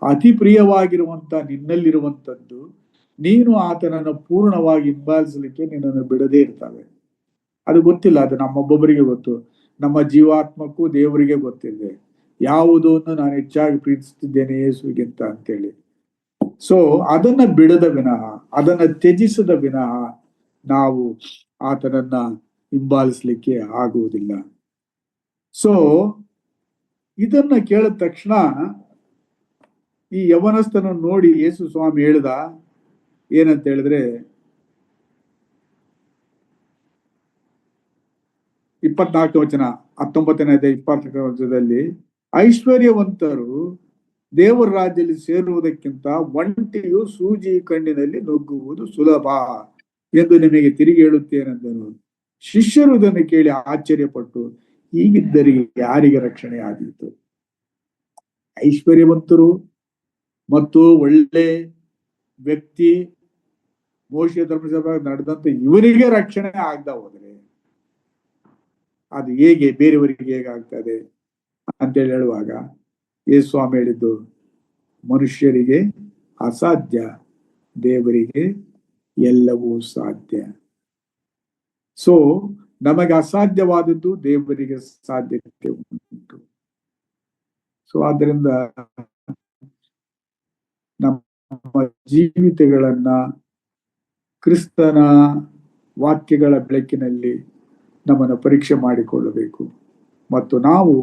ಅತಿ ಪ್ರಿಯವಾಗಿರುವಂತ ನಿನ್ನಲ್ಲಿರುವಂತದ್ದು ನೀನು ಆತನನ್ನು ಪೂರ್ಣವಾಗಿ ಹಿಂಬಾಲಿಸಲಿಕ್ಕೆ ನಿನ್ನನ್ನು ಬಿಡದೇ ಇರ್ತವೆ. ಅದು ಗೊತ್ತಿಲ್ಲ, ಅದು ನಮ್ಮೊಬ್ಬೊಬ್ಬರಿಗೆ ಗೊತ್ತು. ನಮ್ಮ ಜೀವಾತ್ಮಕ್ಕೂ ದೇವರಿಗೆ ಗೊತ್ತಿದೆ ಯಾವುದನ್ನು ನಾನು ಹೆಚ್ಚಾಗಿ ಪ್ರೀತಿಸುತ್ತಿದ್ದೇನೆ ಯೇಸುವಿಗಿಂತ ಅಂತೇಳಿ. ಸೊ ಅದನ್ನ ಬಿಡದ ವಿನಃ, ಅದನ್ನ ತ್ಯಜಿಸದ ವಿನಃ ನಾವು ಆತನನ್ನ ಹಿಂಬಾಲಿಸ್ಲಿಕ್ಕೆ ಆಗುವುದಿಲ್ಲ. ಸೊ ಇದನ್ನ ಕೇಳಿದ ತಕ್ಷಣ ಈ ಯೌವನಸ್ಥನ ನೋಡಿ ಯೇಸು ಸ್ವಾಮಿ ಹೇಳ್ದ ಏನಂತ ಹೇಳಿದ್ರೆ, 24 ವಚನ 19ನೇ ಅಧ್ಯಾಯ 24 ವಚನದಲ್ಲಿ, ಐಶ್ವರ್ಯವಂತರು ದೇವರ ರಾಜ್ಯದಲ್ಲಿ ಸೇರುವುದಕ್ಕಿಂತ ಒಂಟಿಯು ಸೂಜಿ ಕಣ್ಣಿನಲ್ಲಿ ನುಗ್ಗುವುದು ಸುಲಭ ಎಂದು ನಿಮಗೆ ತಿರುಗಿ ಹೇಳುತ್ತೇನೆಂದನು. ಶಿಷ್ಯರು ಇದನ್ನು ಕೇಳಿ ಆಶ್ಚರ್ಯಪಟ್ಟು, ಹೀಗಿದ್ದರೆ ಯಾರಿಗೆ ರಕ್ಷಣೆ ಆದೀತು? ಐಶ್ವರ್ಯವಂತರು ಮತ್ತು ಒಳ್ಳೆ ವ್ಯಕ್ತಿ ಮೋಶೆ ಧರ್ಮಸಭೆ ನಡೆದಂತ ಇವರಿಗೆ ರಕ್ಷಣೆ ಆಗದ ಹೋದ್ರೆ ಅದು ಹೇಗೆ ಬೇರೆಯವರಿಗೆ ಹೇಗಾಗ್ತದೆ ಅಂತೇಳಿ ಹೇಳುವಾಗ ಯೇಸು ಸ್ವಾಮಿ ಹೇಳಿದ್ದು, ಮನುಷ್ಯರಿಗೆ ಅಸಾಧ್ಯ, ದೇವರಿಗೆ ಎಲ್ಲವೂ ಸಾಧ್ಯ. ಸೊ ನಮಗೆ ಅಸಾಧ್ಯವಾದದ್ದು ದೇವರಿಗೆ ಸಾಧ್ಯತೆ ಉಂಟು. ಸೊ ಆದ್ದರಿಂದ ನಮ್ಮ ಜೀವಿತಗಳನ್ನ ಕ್ರಿಸ್ತನ ವಾಕ್ಯಗಳ ಬೆಳಕಿನಲ್ಲಿ ನಮ್ಮನ್ನು ಪರೀಕ್ಷೆ ಮಾಡಿಕೊಳ್ಳಬೇಕು. ಮತ್ತು ನಾವು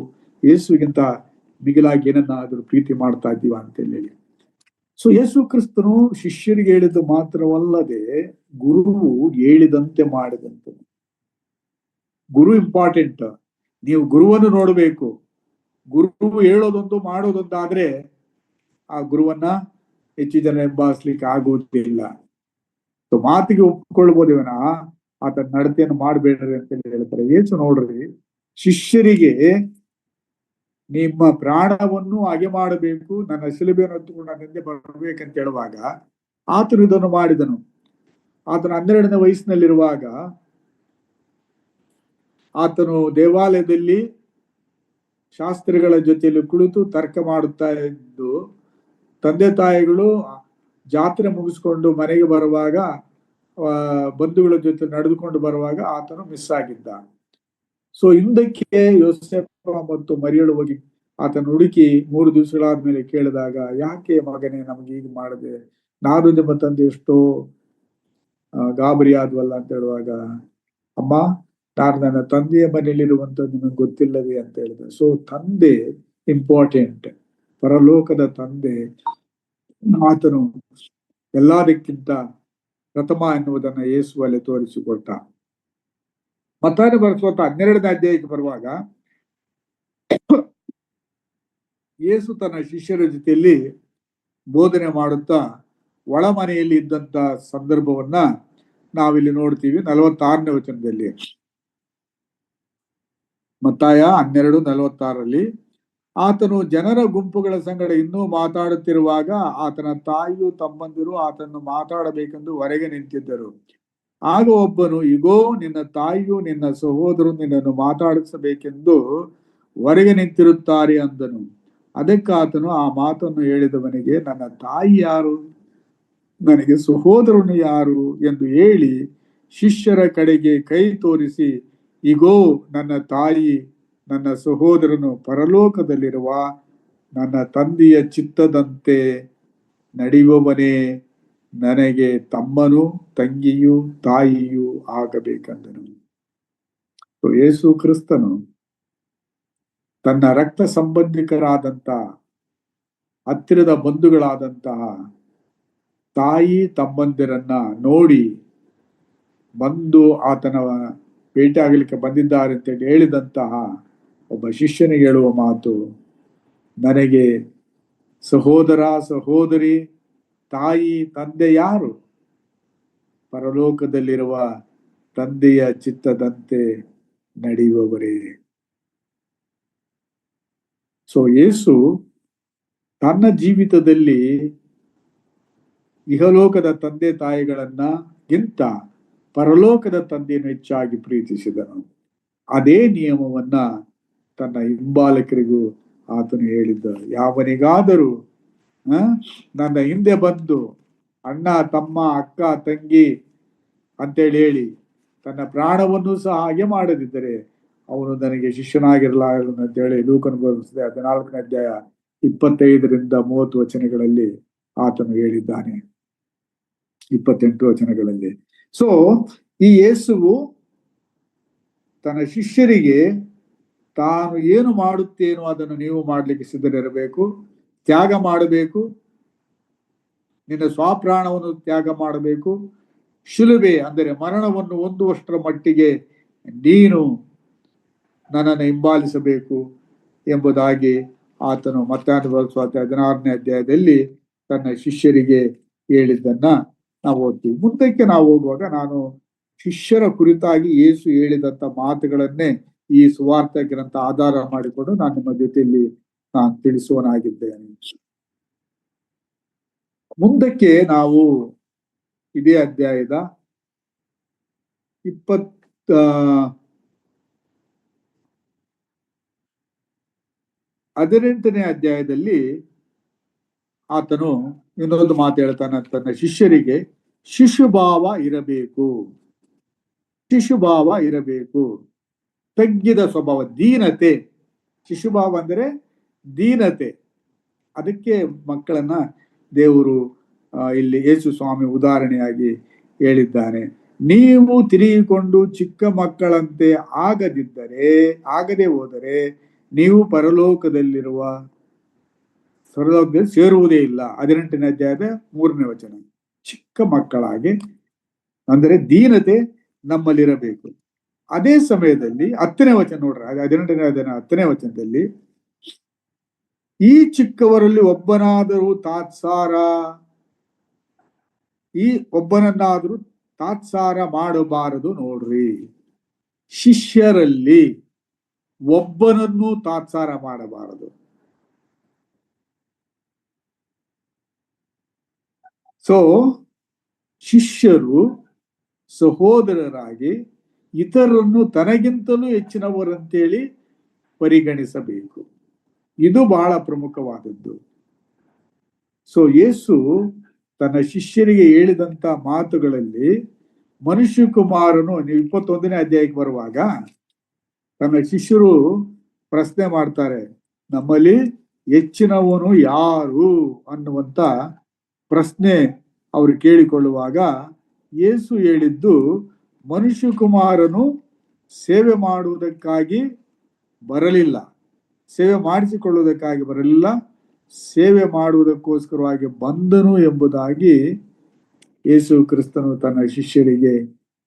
ಯೇಸುವಿಗಿಂತ ಮಿಗಿಲಾಗಿ ಏನನ್ನಾದರೂ ಪ್ರೀತಿ ಮಾಡ್ತಾ ಇದ್ದೀವ ಅಂತ ಹೇಳಿ. ಸೊ ಯೇಸು ಕ್ರಿಸ್ತನು ಶಿಷ್ಯರಿಗೆ ಹೇಳಿದ್ದು ಮಾತ್ರವಲ್ಲದೆ ಗುರುವು ಹೇಳಿದಂತೆ ಮಾಡಿದಂತೆ. ಗುರು ಇಂಪಾರ್ಟೆಂಟ್. ನೀವು ಗುರುವನ್ನು ನೋಡಬೇಕು. ಗುರು ಹೇಳೋದೊಂದು ಮಾಡೋದೊಂದಾದ್ರೆ ಆ ಗುರುವನ್ನ ಹೆಚ್ಚು ಜನ ಹಿಂಬಾಲಿಸ್ಲಿಕ್ಕೆ ಆಗುವುದಿಲ್ಲ. ಸೊ ಮಾತಿಗೆ ಒಪ್ಪಿಕೊಳ್ಬೋದೇವನ, ಆತನ ನಡತೆಯನ್ನು ಮಾಡಬೇಡ್ರಿ ಅಂತ ಹೇಳ್ತಾರೆ. ಯೇಸು ನೋಡ್ರಿ, ಶಿಷ್ಯರಿಗೆ ನಿಮ್ಮ ಪ್ರಾಣವನ್ನು ಹಾಗೆ ಮಾಡಬೇಕು, ನನ್ನ ಶಿಲುಬೆಯನ್ನು ಹೊತ್ತುಕೊಂಡು ನನ್ನ ಹಿಂದೆ ಬರ್ಬೇಕಂತ ಹೇಳುವಾಗ ಆತನು ಇದನ್ನು ಮಾಡಿದನು. ಆತನು 12ನೇ ವಯಸ್ಸಿನಲ್ಲಿರುವಾಗ ಆತನು ದೇವಾಲಯದಲ್ಲಿ ಶಾಸ್ತ್ರಿಗಳ ಜೊತೆಯಲ್ಲಿ ಕುಳಿತು ತರ್ಕ ಮಾಡುತ್ತಾ ಇದ್ದು, ತಂದೆ ತಾಯಿಗಳು ಜಾತ್ರೆ ಮುಗಿಸ್ಕೊಂಡು ಮನೆಗೆ ಬರುವಾಗ ಬಂಧುಗಳ ಜೊತೆ ನಡೆದುಕೊಂಡು ಬರುವಾಗ ಆತನು ಮಿಸ್ ಆಗಿದ್ದ. ಸೊ ಹಿಂದಕ್ಕೆ ಯೋಸೇಫ ಮತ್ತು ಮರಿಯಳು ಹೋಗಿ ಆತನ ಹುಡುಕಿ 3 ದಿವಸಗಳಾದ್ಮೇಲೆ ಕೇಳಿದಾಗ, ಯಾಕೆ ಮಗನೇ ನಮ್ಗೆ ಈಗ ಮಾಡದೆ, ನಾನು ನಿಮ್ಮ ತಂದೆ ಎಷ್ಟೋ ಗಾಬರಿ ಆದ್ವಲ್ಲ ಅಂತ ಹೇಳುವಾಗ, ಅಮ್ಮ ನಾನು ನನ್ನ ತಂದೆಯ ಮನೆಯಲ್ಲಿರುವಂತದ್ದು ನಿಮಗೆ ಗೊತ್ತಿಲ್ಲವೇ ಅಂತ ಹೇಳಿದ. ಸೊ ತಂದೆ ಇಂಪಾರ್ಟೆಂಟ್. ಪರಲೋಕದ ತಂದೆ ಆತನು ಎಲ್ಲದಕ್ಕಿಂತ ಪ್ರಥಮ ಎನ್ನುವುದನ್ನ ಯೇಸುವಲ್ಲಿ ತೋರಿಸಿಕೊಟ್ಟ. ಮತ್ತಾಯನ ಬರೆಸುವಂತ 12ನೇ ಅಧ್ಯಾಯಕ್ಕೆ ಬರುವಾಗ ಯೇಸು ತನ್ನ ಶಿಷ್ಯರ ಜೊತೆಯಲ್ಲಿ ಬೋಧನೆ ಮಾಡುತ್ತಾ ಒಳಮನೆಯಲ್ಲಿ ಇದ್ದಂತ ಸಂದರ್ಭವನ್ನ ನಾವಿಲ್ಲಿ ನೋಡ್ತೀವಿ. 46ನೇ ವಚನದಲ್ಲಿ, ಮತ್ತಾಯ 12:46, ಆತನು ಜನರ ಗುಂಪುಗಳ ಸಂಗಡ ಇನ್ನೂ ಮಾತಾಡುತ್ತಿರುವಾಗ ಆತನ ತಾಯಿಯು ತಮ್ಮಂದಿರು ಆತನನ್ನು ಮಾತಾಡಬೇಕೆಂದು ಹೊರಗೆ ನಿಂತಿದ್ದರು. ಆಗ ಒಬ್ಬನು, ಇಗೋ ನಿನ್ನ ತಾಯಿಯು ನಿನ್ನ ಸಹೋದರು ನಿನ್ನನ್ನು ಮಾತಾಡಿಸಬೇಕೆಂದು ಹೊರಗೆ ನಿಂತಿರುತ್ತಾರೆ ಅಂದನು. ಅದಕ್ಕೆ ಆತನು ಆ ಮಾತನ್ನು ಹೇಳಿದವನಿಗೆ, ನನ್ನ ತಾಯಿ ಯಾರು, ನನಗೆ ಸಹೋದರನು ಯಾರು ಎಂದು ಹೇಳಿ ಶಿಷ್ಯರ ಕಡೆಗೆ ಕೈ ತೋರಿಸಿ, ಇಗೋ ನನ್ನ ತಾಯಿ ನನ್ನ ಸಹೋದರನು ಪರಲೋಕದಲ್ಲಿರುವ ನನ್ನ ತಂದೆಯ ಚಿತ್ತದಂತೆ ನಡೆಯುವವನೇ ನನಗೆ ತಮ್ಮನು ತಂಗಿಯೂ ತಾಯಿಯೂ ಆಗಬೇಕೆಂದನು. ಯೇಸು ಕ್ರಿಸ್ತನು ತನ್ನ ರಕ್ತ ಸಂಬಂಧಿಕರಾದಂತಹ ಹತ್ತಿರದ ಬಂಧುಗಳಾದಂತಹ ತಾಯಿ ತಮ್ಮಂದಿರನ್ನ ನೋಡಿ ಬಂದು ಆತನ ಭೇಟಿ ಆಗಲಿಕ್ಕೆ ಬಂದಿದ್ದಾರೆ ಅಂತ ಹೇಳಿದಂತಹ ಒಬ್ಬ ಶಿಷ್ಯನಿಗೆ ಹೇಳುವ ಮಾತು, ನನಗೆ ಸಹೋದರ ಸಹೋದರಿ ತಾಯಿ ತಂದೆ ಯಾರು, ಪರಲೋಕದಲ್ಲಿರುವ ತಂದೆಯ ಚಿತ್ತದಂತೆ ನಡೆಯುವವರೇ. ಸೊ ಯೇಸು ತನ್ನ ಜೀವಿತದಲ್ಲಿ ಇಹಲೋಕದ ತಂದೆ ತಾಯಿಗಳನ್ನ ಗಿಂತ ಪರಲೋಕದ ತಂದೆಯನ್ನು ಹೆಚ್ಚಾಗಿ ಪ್ರೀತಿಸಿದನು. ಅದೇ ನಿಯಮವನ್ನ ತನ್ನ ಹಿಂಬಾಲಕರಿಗೂ ಆತನು ಹೇಳಿದ್ದ. ಯಾವನಿಗಾದರೂ ನನ್ನ ಹಿಂದೆ ಬಂದು ಅಣ್ಣ ತಮ್ಮ ಅಕ್ಕ ತಂಗಿ ಅಂತೇಳಿ ಹೇಳಿ ತನ್ನ ಪ್ರಾಣವನ್ನು ಸಹ ಹಾಗೆ ಮಾಡದಿದ್ದರೆ ಅವನು ನನಗೆ ಶಿಷ್ಯನಾಗಿರಲಾರನು ಅಂತೇಳಿ ಲೂಕನ ಬರೆಸಿದೆ 14ನೇ ಅಧ್ಯಾಯ 25-30 ವಚನಗಳಲ್ಲಿ ಆತನು ಹೇಳಿದ್ದಾನೆ, 28 ವಚನಗಳಲ್ಲಿ. ಸೊ ಈ ಯೇಸುವು ತನ್ನ ಶಿಷ್ಯರಿಗೆ ತಾನು ಏನು ಮಾಡುತ್ತೇನೋ ಅದನ್ನು ನೀವು ಮಾಡ್ಲಿಕ್ಕೆ ಸಿದ್ಧರಿರಬೇಕು, ತ್ಯಾಗ ಮಾಡಬೇಕು, ನಿನ್ನ ಸ್ವಪ್ರಾಣವನ್ನು ತ್ಯಾಗ ಮಾಡಬೇಕು, ಶಿಲುಬೆ ಅಂದರೆ ಮರಣವನ್ನು ಹೊಂದುವಷ್ಟರ ಮಟ್ಟಿಗೆ ನೀನು ನನ್ನನ್ನು ಹಿಂಬಾಲಿಸಬೇಕು ಎಂಬುದಾಗಿ ಆತನು ಮತ್ತಾಯನ ಬರೆಸುವಾರ್ತೆ 16ನೇ ಅಧ್ಯಾಯದಲ್ಲಿ ತನ್ನ ಶಿಷ್ಯರಿಗೆ ಹೇಳಿದ್ದನ್ನ ನಾವು ಓದ್ತೀವಿ. ಮುಂದಕ್ಕೆ ನಾವು ಹೋಗುವಾಗ ನಾನು ಶಿಷ್ಯರ ಕುರಿತಾಗಿ ಯೇಸು ಹೇಳಿದಂತ ಮಾತುಗಳನ್ನೇ ಈ ಸುವಾರ್ತೆ ಗ್ರಂಥ ಆಧಾರ ಮಾಡಿಕೊಂಡು ನಾನು ನಿಮ್ಮ ಜೊತೆಯಲ್ಲಿ ನಾನು ತಿಳಿಸುವನಾಗಿದ್ದೇನೆ. ಮುಂದಕ್ಕೆ ನಾವು ಇದೇ ಅಧ್ಯಾಯದ 18ನೇ ಅಧ್ಯಾಯದಲ್ಲಿ ಆತನು ಇನ್ನೊಂದು ಮಾತು ಹೇಳ್ತಾನೆ, ತನ್ನ ಶಿಷ್ಯರಿಗೆ ಶಿಶುಭಾವ ಇರಬೇಕು, ಶಿಶುಭಾವ ಇರಬೇಕು, ತಗ್ಗಿದ ಸ್ವಭಾವ, ದೀನತೆ. ಶಿಶುಭಾವ ಅಂದರೆ ದೀನತೆ. ಅದಕ್ಕೆ ಮಕ್ಕಳನ್ನ ದೇವರು ಇಲ್ಲಿ ಯೇಸು ಸ್ವಾಮಿ ಉದಾಹರಣೆಯಾಗಿ ಹೇಳಿದ್ದಾನೆ. ನೀವು ತಿರುಗಿಕೊಂಡು ಚಿಕ್ಕ ಮಕ್ಕಳಂತೆ ಆಗದೆ ಹೋದರೆ ನೀವು ಪರಲೋಕದಲ್ಲಿ ಸೇರುವುದೇ ಇಲ್ಲ. 18ನೇ ಅಧ್ಯಾಯದ 3ನೇ ವಚನ. ಚಿಕ್ಕ ಮಕ್ಕಳಾಗಿ ಅಂದರೆ ದೀನತೆ ನಮ್ಮಲ್ಲಿರಬೇಕು. ಅದೇ ಸಮಯದಲ್ಲಿ 10ನೇ ವಚನ ನೋಡ್ರಿ, 18ನೇ ಅಧ್ಯಾಯ 10ನೇ ವಚನದಲ್ಲಿ, ಈ ಚಿಕ್ಕವರಲ್ಲಿ ಒಬ್ಬನನ್ನಾದರೂ ತಾತ್ಸಾರ ಮಾಡಬಾರದು. ನೋಡ್ರಿ, ಶಿಷ್ಯರಲ್ಲಿ ಒಬ್ಬನನ್ನು ತಾತ್ಸಾರ ಮಾಡಬಾರದು. ಸೊ ಶಿಷ್ಯರು ಸಹೋದರರಾಗಿ ಇತರರನ್ನು ತನಗಿಂತಲೂ ಹೆಚ್ಚಿನವರಂತೇಳಿ ಪರಿಗಣಿಸಬೇಕು. ಇದು ಬಹಳ ಪ್ರಮುಖವಾದದ್ದು. ಸೊ ಯೇಸು ತನ್ನ ಶಿಷ್ಯರಿಗೆ ಹೇಳಿದಂತ ಮಾತುಗಳಲ್ಲಿ ಮನುಷ್ಯ ಕುಮಾರನು, ನೀವು 21ನೇ ಅಧ್ಯಾಯಕ್ಕೆ ಬರುವಾಗ ತನ್ನ ಶಿಷ್ಯರು ಪ್ರಶ್ನೆ ಮಾಡ್ತಾರೆ, ನಮ್ಮಲ್ಲಿ ಹೆಚ್ಚಿನವನು ಯಾರು ಅನ್ನುವಂತ ಪ್ರಶ್ನೆ ಅವರು ಕೇಳಿಕೊಳ್ಳುವಾಗ ಯೇಸು ಹೇಳಿದ್ದು, ಮನುಷ್ಯ ಕುಮಾರನು ಸೇವೆ ಮಾಡುವುದಕ್ಕಾಗಿ ಬರಲಿಲ್ಲ, ಸೇವೆ ಮಾಡಿಸಿಕೊಳ್ಳುವುದಕ್ಕಾಗಿ ಬರಲಿಲ್ಲ, ಸೇವೆ ಮಾಡುವುದಕ್ಕೋಸ್ಕರವಾಗಿ ಬಂದನು ಎಂಬುದಾಗಿ ಯೇಸು ಕ್ರಿಸ್ತನು ತನ್ನ ಶಿಷ್ಯರಿಗೆ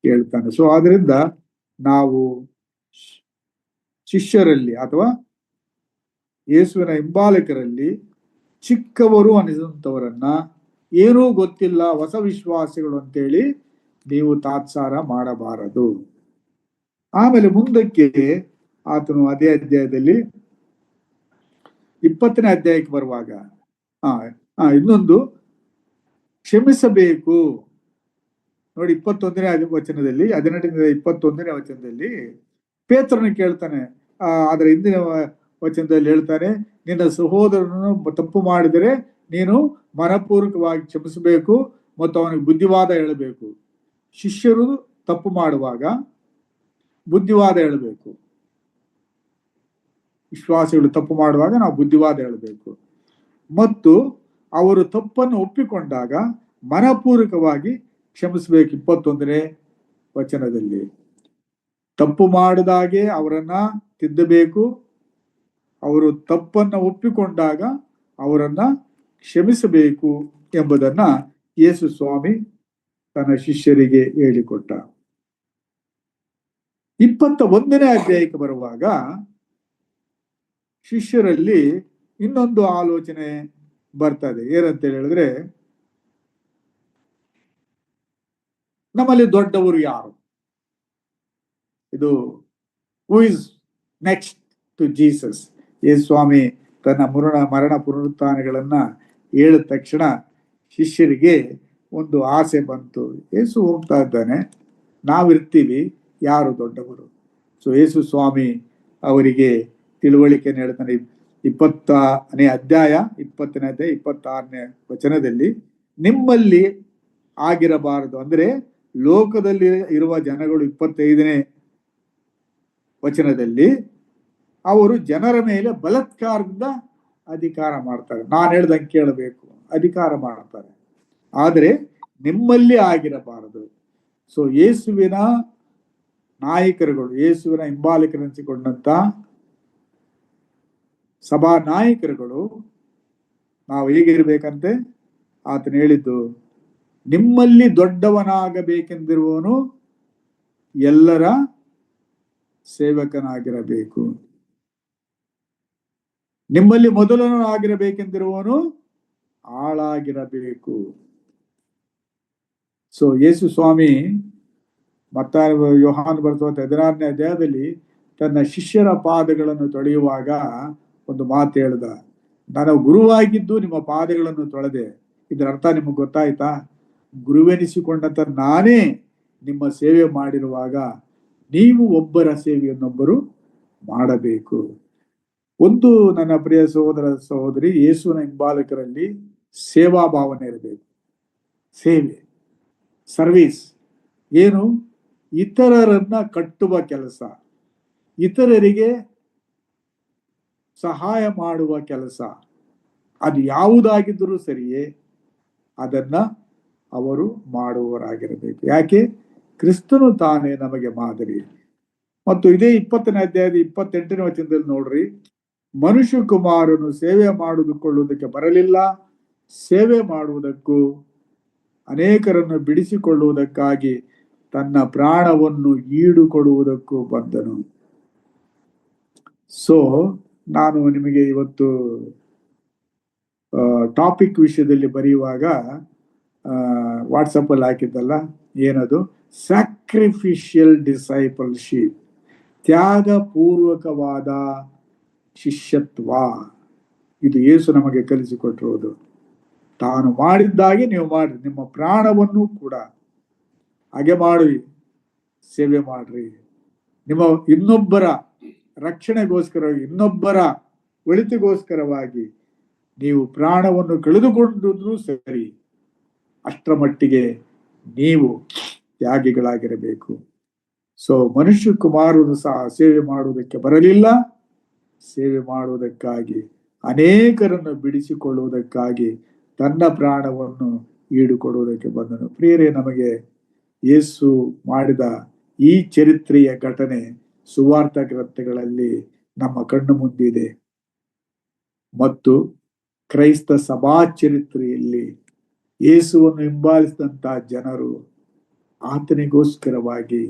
ಹೇಳ್ತಾನೆ. ಸೊ ಆದ್ರಿಂದ ನಾವು ಶಿಷ್ಯರಲ್ಲಿ ಅಥವಾ ಯೇಸುವಿನ ಹಿಂಬಾಲಕರಲ್ಲಿ ಚಿಕ್ಕವರು ಅನಿಸಿದಂಥವರನ್ನ, ಏನೂ ಗೊತ್ತಿಲ್ಲ, ಹೊಸ ವಿಶ್ವಾಸಿಗಳು ಅಂತೇಳಿ ನೀವು ತಾತ್ಸಾರ ಮಾಡಬಾರದು. ಆಮೇಲೆ ಮುಂದಕ್ಕೆ ಆತನು ಅದೇ ಅಧ್ಯಾಯದಲ್ಲಿ 20ನೇ ಅಧ್ಯಾಯಕ್ಕೆ ಬರುವಾಗ ಇನ್ನೊಂದು ಕ್ಷಮಿಸಬೇಕು. ನೋಡಿ, 21ನೇ ವಚನದಲ್ಲಿ, 18ನೇ 21ನೇ ವಚನದಲ್ಲಿ ಪೇತ್ರನು ಕೇಳ್ತಾನೆ. ಅದರ ಹಿಂದಿನ ವಚನದಲ್ಲಿ ಹೇಳ್ತಾನೆ, ನಿನ್ನ ಸಹೋದರನು ತಪ್ಪು ಮಾಡಿದರೆ ನೀನು ಮನಪೂರ್ವಕವಾಗಿ ಕ್ಷಮಿಸಬೇಕು ಮತ್ತು ಅವನಿಗೆ ಬುದ್ಧಿವಾದ ಹೇಳಬೇಕು. ಶಿಷ್ಯರು ತಪ್ಪು ಮಾಡುವಾಗ ಬುದ್ಧಿವಾದ ಹೇಳಬೇಕು. ವಿಶ್ವಾಸಿಗಳು ತಪ್ಪು ಮಾಡುವಾಗ ನಾವು ಬುದ್ಧಿವಾದ ಹೇಳಬೇಕು. ಮತ್ತು ಅವರು ತಪ್ಪನ್ನು ಒಪ್ಪಿಕೊಂಡಾಗ ಮನಪೂರ್ವಕವಾಗಿ ಕ್ಷಮಿಸಬೇಕು. 21ನೇ ವಚನದಲ್ಲಿ ತಪ್ಪು ಮಾಡಿದಾಗೆ ಅವರನ್ನ ತಿದ್ದಬೇಕು. ಅವರು ತಪ್ಪನ್ನ ಒಪ್ಪಿಕೊಂಡಾಗ ಅವರನ್ನ ಕ್ಷಮಿಸಬೇಕು ಎಂಬುದನ್ನ ಯೇಸು ಸ್ವಾಮಿ ತನ್ನ ಶಿಷ್ಯರಿಗೆ ಹೇಳಿಕೊಟ್ಟ. 21ನೇ ಅಧ್ಯಾಯಕ್ಕೆ ಬರುವಾಗ ಶಿಷ್ಯರಲ್ಲಿ ಇನ್ನೊಂದು ಆಲೋಚನೆ ಬರ್ತದೆ. ಏನಂತ ಹೇಳಿದ್ರೆ, ನಮ್ಮಲ್ಲಿ ದೊಡ್ಡವರು ಯಾರು? ಇದು who is next to Jesus? Yesu Swami ತನ್ನ ಮರಣ ಪುನರುತ್ಥಾನಗಳನ್ನ ಹೇಳಿದ ತಕ್ಷಣ ಶಿಷ್ಯರಿಗೆ ಒಂದು ಆಸೆ ಬಂತು. ಯೇಸು ಹೋಗ್ತಾ ಇದ್ದಾನೆ, ನಾವಿರ್ತೀವಿ, ಯಾರು ದೊಡ್ಡವರು? ಸೊ ಯೇಸು ಸ್ವಾಮಿ ಅವರಿಗೆ ತಿಳುವಳಿಕೆಯನ್ನು ಹೇಳ್ತಾನೆ. 20ನೇ ಅಧ್ಯಾಯ 26ನೇ ವಚನದಲ್ಲಿ, ನಿಮ್ಮಲ್ಲಿ ಆಗಿರಬಾರದು ಅಂದ್ರೆ ಲೋಕದಲ್ಲಿ ಇರುವ ಜನಗಳು 25ನೇ ವಚನದಲ್ಲಿ ಅವರು ಜನರ ಮೇಲೆ ಬಲಾತ್ಕಾರದಿಂದ ಅಧಿಕಾರ ಮಾಡ್ತಾರೆ. ನಾನು ಹೇಳ್ದಂಗೆ ಕೇಳಬೇಕು, ಅಧಿಕಾರ ಮಾಡ್ತಾರೆ. ಆದರೆ ನಿಮ್ಮಲ್ಲಿ ಆಗಿರಬಾರದು. ಸೊ ಯೇಸುವಿನ ನಾಯಕರುಗಳು, ಯೇಸುವಿನ ಹಿಂಬಾಲಕರೆನಿಸಿಕೊಂಡಂತ ಸಭಾ ನಾಯಕರುಗಳು ನಾವು ಹೇಗಿರ್ಬೇಕಂತೆ ಆತನು ಹೇಳಿದ್ದು, ನಿಮ್ಮಲ್ಲಿ ದೊಡ್ಡವನಾಗಬೇಕೆಂದಿರುವವನು ಎಲ್ಲರ ಸೇವಕನಾಗಿರಬೇಕು, ನಿಮ್ಮಲ್ಲಿ ಮೊದಲನಾಗಿರಬೇಕೆಂದಿರುವವನು ಆಳಾಗಿರಬೇಕು. ಸೊ ಯೇಸು ಸ್ವಾಮಿ ಮತ್ತಾಯ ಯೋಹಾನ್ ಬರೆದ 16ನೇ ಅಧ್ಯಾಯದಲ್ಲಿ ತನ್ನ ಶಿಷ್ಯರ ಪಾದಗಳನ್ನು ತೊಳೆಯುವಾಗ ಒಂದು ಮಾತು ಹೇಳ್ದ, ನಾನು ಗುರುವಾಗಿದ್ದು ನಿಮ್ಮ ಪಾದಗಳನ್ನು ತೊಳೆದೆ. ಇದರ ಅರ್ಥ ನಿಮಗೆ ಗೊತ್ತಾಯ್ತಾ? ಗುರುವೆನಿಸಿಕೊಂಡಂತ ನಾನೇ ನಿಮ್ಮ ಸೇವೆ ಮಾಡಿರುವಾಗ ನೀವು ಒಬ್ಬರ ಸೇವೆಯನ್ನೊಬ್ಬರು ಮಾಡಬೇಕು. ಒಂದು ನನ್ನ ಪ್ರಿಯ ಸಹೋದರ ಸಹೋದರಿ, ಯೇಸುವಿನ ಹಿಂಬಾಲಕರಲ್ಲಿ ಸೇವಾ ಭಾವನೆ ಇರಬೇಕು. ಸೇವೆ, ಸರ್ವಿಸ್. ಏನು? ಇತರರನ್ನ ಕಟ್ಟುವ ಕೆಲಸ, ಇತರರಿಗೆ ಸಹಾಯ ಮಾಡುವ ಕೆಲಸ, ಅದು ಯಾವುದಾಗಿದ್ದರೂ ಸರಿಯೇ ಅದನ್ನ ಅವರು ಮಾಡುವವರಾಗಿರಬೇಕು. ಯಾಕೆ? ಕ್ರಿಸ್ತನು ತಾನೇ ನಮಗೆ ಮಾದರಿ. ಮತ್ತು ಇದೇ 20ನೇ ಅಧ್ಯಾಯದ 28ನೇ ವಚನದಲ್ಲಿ ನೋಡ್ರಿ, ಮನುಷ್ಯ ಕುಮಾರನು ಸೇವೆ ಮಾಡುವುದಕ್ಕೆ ಬರಲಿಲ್ಲ, ಸೇವೆ ಮಾಡುವುದಕ್ಕೂ ಅನೇಕರನ್ನು ಬಿಡಿಸಿಕೊಳ್ಳುವುದಕ್ಕಾಗಿ ತನ್ನ ಪ್ರಾಣವನ್ನು ಈಡು ಕೊಡುವುದಕ್ಕೂ ಬಂದನು. ಸೊ ನಾನು ನಿಮಗೆ ಇವತ್ತು ಟಾಪಿಕ್ ವಿಷಯದಲ್ಲಿ ಬರೆಯುವಾಗ ವಾಟ್ಸಪ್ ಅಲ್ಲಿ ಹಾಕಿದ್ದಲ್ಲ, ಏನದು? ಸ್ಯಾಕ್ರಿಫಿಷಿಯಲ್ ಡಿಸೈಪಲ್ಶಿಪ್, ತ್ಯಾಗ ಪೂರ್ವಕವಾದ ಶಿಷ್ಯತ್ವ. ಇದು ಯೇಸು ನಮಗೆ ಕಲಿಸಿಕೊಟ್ಟಿರುವುದು. ತಾನು ಮಾಡಿದ್ದಾಗೆ ನೀವು ಮಾಡ್ರಿ, ನಿಮ್ಮ ಪ್ರಾಣವನ್ನು ಕೂಡ ಹಾಗೆ ಮಾಡಿ ಸೇವೆ ಮಾಡ್ರಿ. ನಿಮ್ಮ ಇನ್ನೊಬ್ಬರ ರಕ್ಷಣೆಗೋಸ್ಕರವಾಗಿ, ಇನ್ನೊಬ್ಬರ ಒಳಿತಿಗೋಸ್ಕರವಾಗಿ ನೀವು ಪ್ರಾಣವನ್ನು ಕಳೆದುಕೊಂಡಿದ್ರು ಸರಿ, ಅಷ್ಟರ ಮಟ್ಟಿಗೆ ನೀವು ತ್ಯಾಗಿಗಳಾಗಿರಬೇಕು. ಸೊ ಮನುಷ್ಯ ಕುಮಾರನು ಸಹ ಸೇವೆ ಮಾಡುವುದಕ್ಕೆ ಬರಲಿಲ್ಲ, ಸೇವೆ ಮಾಡುವುದಕ್ಕಾಗಿ ಅನೇಕರನ್ನು ಬಿಡಿಸಿಕೊಳ್ಳುವುದಕ್ಕಾಗಿ ತನ್ನ ಪ್ರಾಣವನ್ನು ಈಡುಕೊಡುವುದಕ್ಕೆ ಬಂದನು. ಪ್ರಿಯರೇ, ನಮಗೆ ಯೇಸು ಮಾಡಿದ ಈ ಚರಿತ್ರೆಯ ಘಟನೆ ಸುವಾರ್ಥ ಗ್ರಂಥಗಳಲ್ಲಿ ನಮ್ಮ ಕಣ್ಣು ಮುಂದಿದೆ. ಮತ್ತು ಕ್ರೈಸ್ತ ಸಭಾ ಚರಿತ್ರೆಯಲ್ಲಿ ಯೇಸುವನ್ನು ಹಿಂಬಾಲಿಸಿದಂತಹ ಜನರು ಆತನಿಗೋಸ್ಕರವಾಗಿ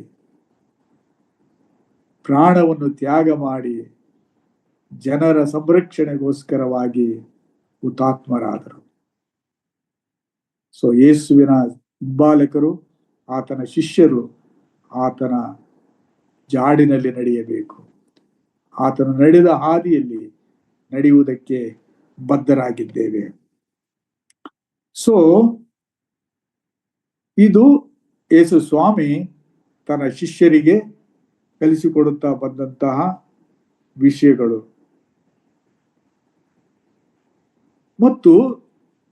ಪ್ರಾಣವನ್ನು ತ್ಯಾಗ ಮಾಡಿ ಜನರ ಸಂರಕ್ಷಣೆಗೋಸ್ಕರವಾಗಿ ಹುತಾತ್ಮರಾದರು. ಸೊ ಯೇಸುವಿನ ಹಿಂಬಾಲಕರು, ಆತನ ಶಿಷ್ಯರು ಆತನ ಜಾಡಿನಲ್ಲಿ ನಡೆಯಬೇಕು. ಆತನು ನಡೆದ ಹಾದಿಯಲ್ಲಿ ನಡೆಯುವುದಕ್ಕೆ ಬದ್ಧರಾಗಿದ್ದೇವೆ. ಸೊ ಇದು ಯೇಸು ಸ್ವಾಮಿ ತನ್ನ ಶಿಷ್ಯರಿಗೆ ಕಲಿಸಿಕೊಡುತ್ತಾ ಬಂದಂತಹ ವಿಷಯಗಳು. ಮತ್ತು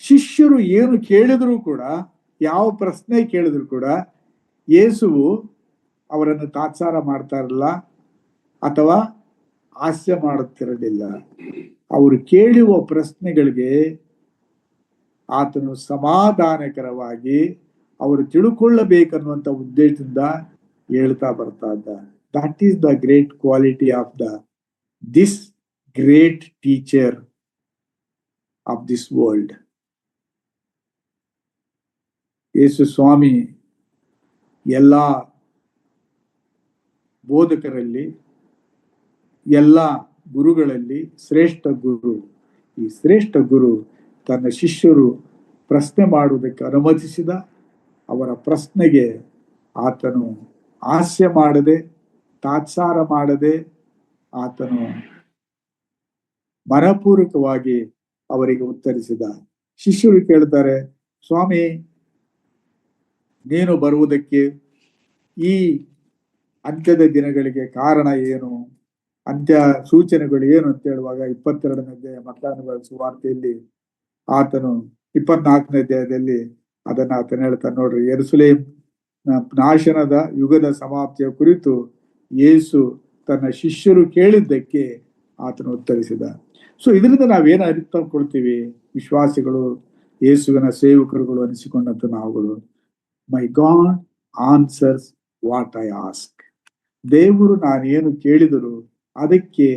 ಶಿಷ್ಯರು ಏನು ಕೇಳಿದ್ರು ಕೂಡ, ಯಾವ ಪ್ರಶ್ನೆ ಕೇಳಿದ್ರು ಕೂಡ ಯೇಸುವು ಅವರನ್ನು ತಾತ್ಸಾರ ಮಾಡ್ತಾ ಇರಲಿಲ್ಲ ಅಥವಾ ಹಾಸ್ಯ ಮಾಡುತ್ತಿರಲಿಲ್ಲ. ಅವರು ಕೇಳುವ ಪ್ರಶ್ನೆಗಳಿಗೆ ಆತನು ಸಮಾಧಾನಕರವಾಗಿ ಅವರು ತಿಳ್ಕೊಳ್ಳಬೇಕನ್ನುವಂತ ಉದ್ದೇಶದಿಂದ ಹೇಳ್ತಾ ಬರ್ತಾ ಇದ್ದ. That is the great quality of this great teacher of this world. Yesu Swami ಎಲ್ಲ ಬೋಧಕರಲ್ಲಿ, ಎಲ್ಲ ಗುರುಗಳಲ್ಲಿ ಶ್ರೇಷ್ಠ ಗುರು. ಈ ಶ್ರೇಷ್ಠ ಗುರು ತನ್ನ ಶಿಷ್ಯರು ಪ್ರಶ್ನೆ ಮಾಡುವುದಕ್ಕೆ ಅನುಮತಿಸಿದ. ಅವರ ಪ್ರಶ್ನೆಗೆ ಆತನು ಹಾಸ್ಯ ಮಾಡದೆ, ತಾತ್ಸಾರ ಮಾಡದೆ, ಆತನು ಮನಪೂರ್ವಕವಾಗಿ ಅವರಿಗೆ ಉತ್ತರಿಸಿದ. ಶಿಷ್ಯರು ಕೇಳ್ತಾರೆ, ಸ್ವಾಮಿ, ನೀನು ಬರುವುದಕ್ಕೆ ಈ ಅಂತ್ಯದ ದಿನಗಳಿಗೆ ಕಾರಣ ಏನು, ಅಂತ್ಯ ಸೂಚನೆಗಳು ಏನು ಅಂತ ಹೇಳುವಾಗ 22ನೇ ಅಧ್ಯಾಯ ಮತ್ತಾಯನ ಸುವಾರ್ತೆಯಲ್ಲಿ ಆತನು 24ನೇ ಅಧ್ಯಾಯದಲ್ಲಿ ಅದನ್ನ ಆತನು ಹೇಳ್ತಾನೆ ನೋಡ್ರಿ. ಯೆರೂಸಲೇಮ್ ನಾಶನದ ಯುಗದ ಸಮಾಪ್ತಿಯ ಕುರಿತು ಯೇಸು ತನ್ನ ಶಿಷ್ಯರು ಕೇಳಿದ್ದಕ್ಕೆ ಆತನು ಉತ್ತರಿಸಿದ. ಸೊ ಇದರಿಂದ ನಾವೇನು ಅರಿತುಕೊಳ್ತೀವಿ? ವಿಶ್ವಾಸಿಗಳು, ಯೇಸುವಿನ ಸೇವಕರುಗಳು ಅನಿಸಿಕೊಂಡಂತ ನಾವುಗಳು, my God answers what I ask. ದೇವರು ನಾನೇನು ಕೇಳಿದರು ಅದಕ್ಕೆ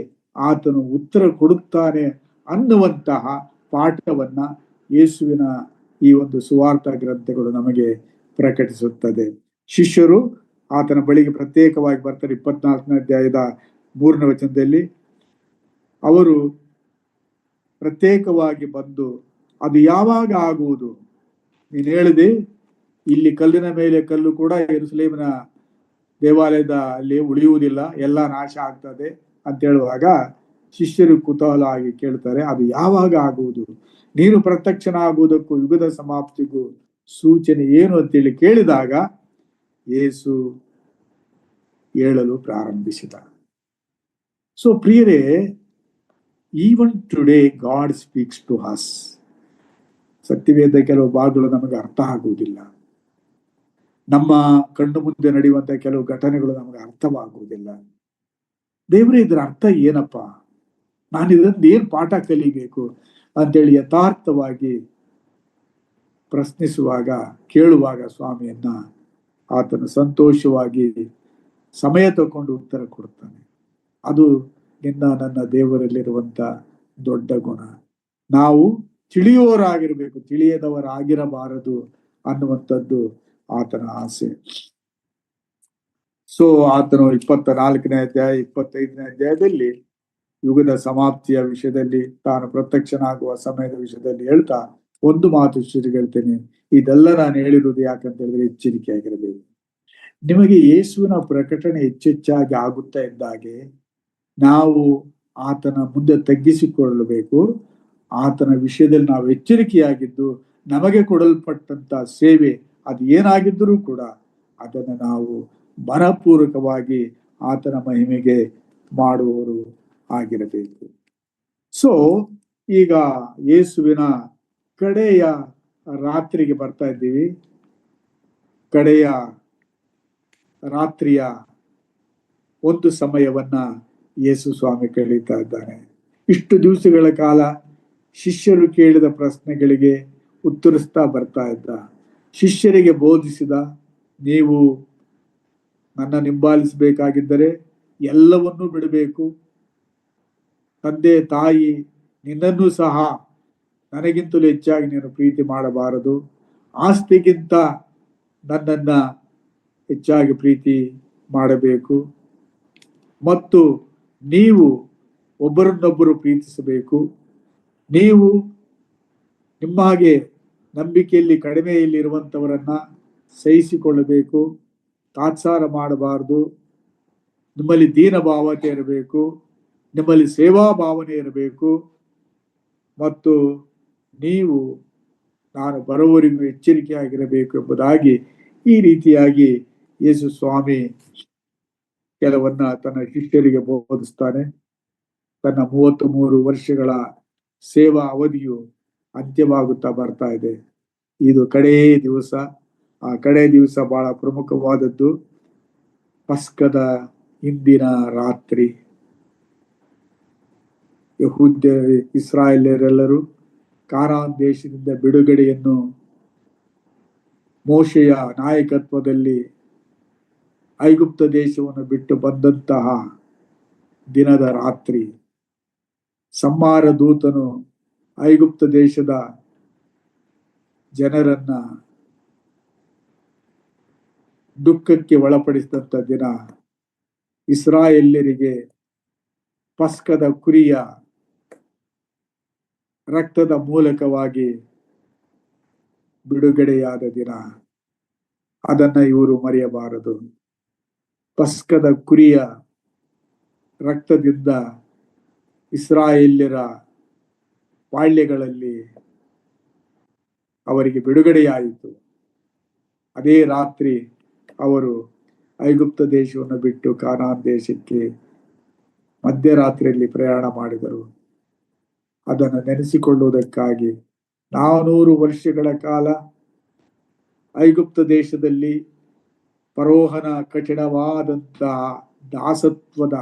ಆತನು ಉತ್ತರ ಕೊಡುತ್ತಾನೆ ಅನ್ನುವಂತಹ ಪಾಠವನ್ನ ಯೇಸುವಿನ ಈ ಒಂದು ಸುವಾರ್ಥ ಗ್ರಂಥಗಳು ನಮಗೆ ಪ್ರಕಟಿಸುತ್ತದೆ. ಶಿಷ್ಯರು ಆತನ ಬಳಿಗೆ ಪ್ರತ್ಯೇಕವಾಗಿ ಬರ್ತಾರೆ. 24ನೇ ಅಧ್ಯಾಯದ 3ನೇ ವಚನದಲ್ಲಿ ಅವರು ಪ್ರತ್ಯೇಕವಾಗಿ ಬಂದು, ಅದು ಯಾವಾಗ ಆಗುವುದು? ನೀನು ಹೇಳಿದೆ, ಇಲ್ಲಿ ಕಲ್ಲಿನ ಮೇಲೆ ಕಲ್ಲು ಕೂಡ ಯೆರೂಸಲೇಮಿನ ದೇವಾಲಯದ ಅಲ್ಲಿ ಉಳಿಯುವುದಿಲ್ಲ, ಎಲ್ಲ ನಾಶ ಆಗ್ತದೆ ಅಂತ ಹೇಳುವಾಗ ಶಿಷ್ಯರು ಕುತೂಹಲ ಆಗಿ ಕೇಳ್ತಾರೆ, ಅದು ಯಾವಾಗ ಆಗುವುದು? ನೀನು ಪ್ರತ್ಯಕ್ಷನಾಗುವುದಕ್ಕೂ ಯುಗದ ಸಮಾಪ್ತಿಗೂ ಸೂಚನೆ ಏನು ಅಂತೇಳಿ ಕೇಳಿದಾಗ ಯೇಸು ಹೇಳಲು ಪ್ರಾರಂಭಿಸಿದ. ಸೊ ಪ್ರಿಯರೇ, even today God speaks to us. ಸತ್ಯವೇದ ಕೆಲವು ಭಾಗಗಳು ನಮಗೆ ಅರ್ಥ ಆಗುವುದಿಲ್ಲ, ನಮ್ಮ ಕಣ್ಣು ಮುಂದೆ ನಡೆಯುವಂತಹ ಕೆಲವು ಘಟನೆಗಳು ನಮಗೆ ಅರ್ಥವಾಗುವುದಿಲ್ಲ. ದೇವರೇ, ಇದರ ಅರ್ಥ ಏನಪ್ಪ, ನಾನು ಇದರಿಂದ ಏನ್ ಪಾಠ ಕಲಿಬೇಕು ಅಂತೇಳಿ ಯಥಾರ್ಥವಾಗಿ ಪ್ರಶ್ನಿಸುವಾಗ, ಕೇಳುವಾಗ ಸ್ವಾಮಿಯನ್ನ ಆತನು ಸಂತೋಷವಾಗಿ ಸಮಯ ತಗೊಂಡು ಉತ್ತರ ಕೊಡ್ತಾನೆ. ಅದು ನಿನ್ನ ನನ್ನ ದೇವರಲ್ಲಿರುವಂತ ದೊಡ್ಡ ಗುಣ. ನಾವು ತಿಳಿಯುವವರಾಗಿರ್ಬೇಕು, ತಿಳಿಯದವರಾಗಿರಬಾರದು ಅನ್ನುವಂಥದ್ದು ಆತನ ಆಸೆ. ಸೊ ಆತನು 24ನೇ ಅಧ್ಯಾಯ 25ನೇ ಅಧ್ಯಾಯದಲ್ಲಿ ಯುಗದ ಸಮಾಪ್ತಿಯ ವಿಷಯದಲ್ಲಿ, ತಾನು ಪ್ರತ್ಯಕ್ಷನಾಗುವ ಸಮಯದ ವಿಷಯದಲ್ಲಿ ಹೇಳ್ತಾ ಒಂದು ಮಾತು ಹೇಳ್ತೇನೆ, ಇದೆಲ್ಲ ನಾನು ಹೇಳಿರುವುದು ಯಾಕಂತ ಹೇಳಿದ್ರೆ ಎಚ್ಚರಿಕೆಯಾಗಿರಬೇಕು. ನಿಮಗೆ ಯೇಸುವಿನ ಪ್ರಕಟಣೆ ಹೆಚ್ಚೆಚ್ಚಾಗಿ ಆಗುತ್ತಾ ಇದ್ದಾಗೆ ನಾವು ಆತನ ಮುಂದೆ ತಗ್ಗಿಸಿಕೊಳ್ಳಬೇಕು. ಆತನ ವಿಷಯದಲ್ಲಿ ನಾವು ಎಚ್ಚರಿಕೆಯಾಗಿದ್ದು, ನಮಗೆ ಕೊಡಲ್ಪಟ್ಟಂತ ಸೇವೆ ಅದು ಏನಾಗಿದ್ದರೂ ಕೂಡ ಅದನ್ನು ನಾವು ಮನಪೂರ್ವಕವಾಗಿ ಆತನ ಮಹಿಮೆಗೆ ಮಾಡುವವರು ಆಗಿರಬೇಕು. ಸೊ ಈಗ ಯೇಸುವಿನ ಕಡೆಯ ರಾತ್ರಿಗೆ ಬರ್ತಾ ಇದ್ದೀವಿ. ಕಡೆಯ ರಾತ್ರಿಯ ಒಂದು ಸಮಯವನ್ನ ಯೇಸು ಸ್ವಾಮಿ ಕಳೀತಾ ಇದ್ದಾನೆ. ಇಷ್ಟು ದಿವಸಗಳ ಕಾಲ ಶಿಷ್ಯರು ಕೇಳಿದ ಪ್ರಶ್ನೆಗಳಿಗೆ ಉತ್ತರಿಸ್ತಾ ಬರ್ತಾ ಇದ್ದ. ಶಿಷ್ಯರಿಗೆ ಬೋಧಿಸಿದ, ನೀವು ನನ್ನ ಹಿಂಬಾಲಿಸಬೇಕಾಗಿದ್ದರೆ ಎಲ್ಲವನ್ನೂ ಬಿಡಬೇಕು. ತಂದೆ ತಾಯಿ ನಿನ್ನನ್ನೂ ಸಹ ನನಗಿಂತಲೂ ಹೆಚ್ಚಾಗಿ ನೀನು ಪ್ರೀತಿ ಮಾಡಬಾರದು. ಆಸ್ತಿಗಿಂತ ನನ್ನನ್ನ ಹೆಚ್ಚಾಗಿ ಪ್ರೀತಿ ಮಾಡಬೇಕು. ಮತ್ತು ನೀವು ಒಬ್ಬರನ್ನೊಬ್ಬರು ಪ್ರೀತಿಸಬೇಕು. ನೀವು ನಿಮ್ಮ ಹಾಗೆ ನಂಬಿಕೆಯಲ್ಲಿ ಕಡಿಮೆಯಲ್ಲಿರುವಂಥವರನ್ನ ಸಹಿಸಿಕೊಳ್ಳಬೇಕು. ತಾತ್ಸಾರ ಮಾಡಬಾರದು. ನಿಮ್ಮಲ್ಲಿ ದೀನ ಭಾವತೆ ಇರಬೇಕು. ನಿಮ್ಮಲ್ಲಿ ಸೇವಾ ಭಾವನೆ ಇರಬೇಕು. ಮತ್ತು ನೀವು ನಾನು ಬರುವವರೆಗೂ ಎಚ್ಚರಿಕೆಯಾಗಿರಬೇಕು ಎಂಬುದಾಗಿ ಈ ರೀತಿಯಾಗಿ ಯೇಸು ಸ್ವಾಮಿ ಕೆಲವನ್ನ ತನ್ನ ಶಿಷ್ಯರಿಗೆ ಬೋಧಿಸ್ತಾನೆ. ತನ್ನ 33 ವರ್ಷಗಳ ಸೇವಾ ಅವಧಿಯು ಅಂತ್ಯವಾಗುತ್ತಾ ಬರ್ತಾ ಇದೆ. ಇದು ಕಡೇ ದಿವಸ. ಆ ಕಡೇ ದಿವಸ ಬಹಳ ಪ್ರಮುಖವಾದದ್ದು. ಪಸ್ಕದ ಹಿಂದಿನ ರಾತ್ರಿ ಯಹೂದ್ಯ ಇಸ್ರಾಯೇಲ್ಯರೆಲ್ಲರೂ ಕಾನಾನ್ ದೇಶದಿಂದ ಬಿಡುಗಡೆಯನ್ನು ಮೋಶೆಯ ನಾಯಕತ್ವದಲ್ಲಿ ಐಗುಪ್ತ ದೇಶವನ್ನು ಬಿಟ್ಟು ಬಂದಂತಹ ದಿನದ ರಾತ್ರಿ ಸಂಹಾರ ದೂತನು ಐಗುಪ್ತ ದೇಶದ ಜನರನ್ನ ದುಃಖಕ್ಕೆ ಒಳಪಡಿಸಿದಂತ ದಿನ. ಇಸ್ರಾಯೇಲ್ಯರಿಗೆ ಪಸ್ಕದ ಕುರಿಯ ರಕ್ತದ ಮೂಲಕವಾಗಿ ಬಿಡುಗಡೆಯಾದ ದಿನ. ಅದನ್ನ ಇವರು ಮರೆಯಬಾರದು. ಪಸ್ಕದ ಕುರಿಯ ರಕ್ತದಿಂದ ಇಸ್ರಾಯೇಲ್ಯರ ಪಾಳ್ಯಗಳಲ್ಲಿ ಅವರಿಗೆ ಬಿಡುಗಡೆಯಾಯಿತು. ಅದೇ ರಾತ್ರಿ ಅವರು ಐಗುಪ್ತ ದೇಶವನ್ನು ಬಿಟ್ಟು ಕಾನಾನ್ ದೇಶಕ್ಕೆ ಮಧ್ಯರಾತ್ರಿಯಲ್ಲಿ ಪ್ರಯಾಣ ಮಾಡಿದರು. ಅದನ್ನು ನೆನೆಸಿಕೊಳ್ಳುವುದಕ್ಕಾಗಿ 400 ವರ್ಷಗಳ ಕಾಲ ಐಗುಪ್ತ ದೇಶದಲ್ಲಿ ಫರೋಹನ ಕಠಿಣವಾದಂತಹ ದಾಸತ್ವದ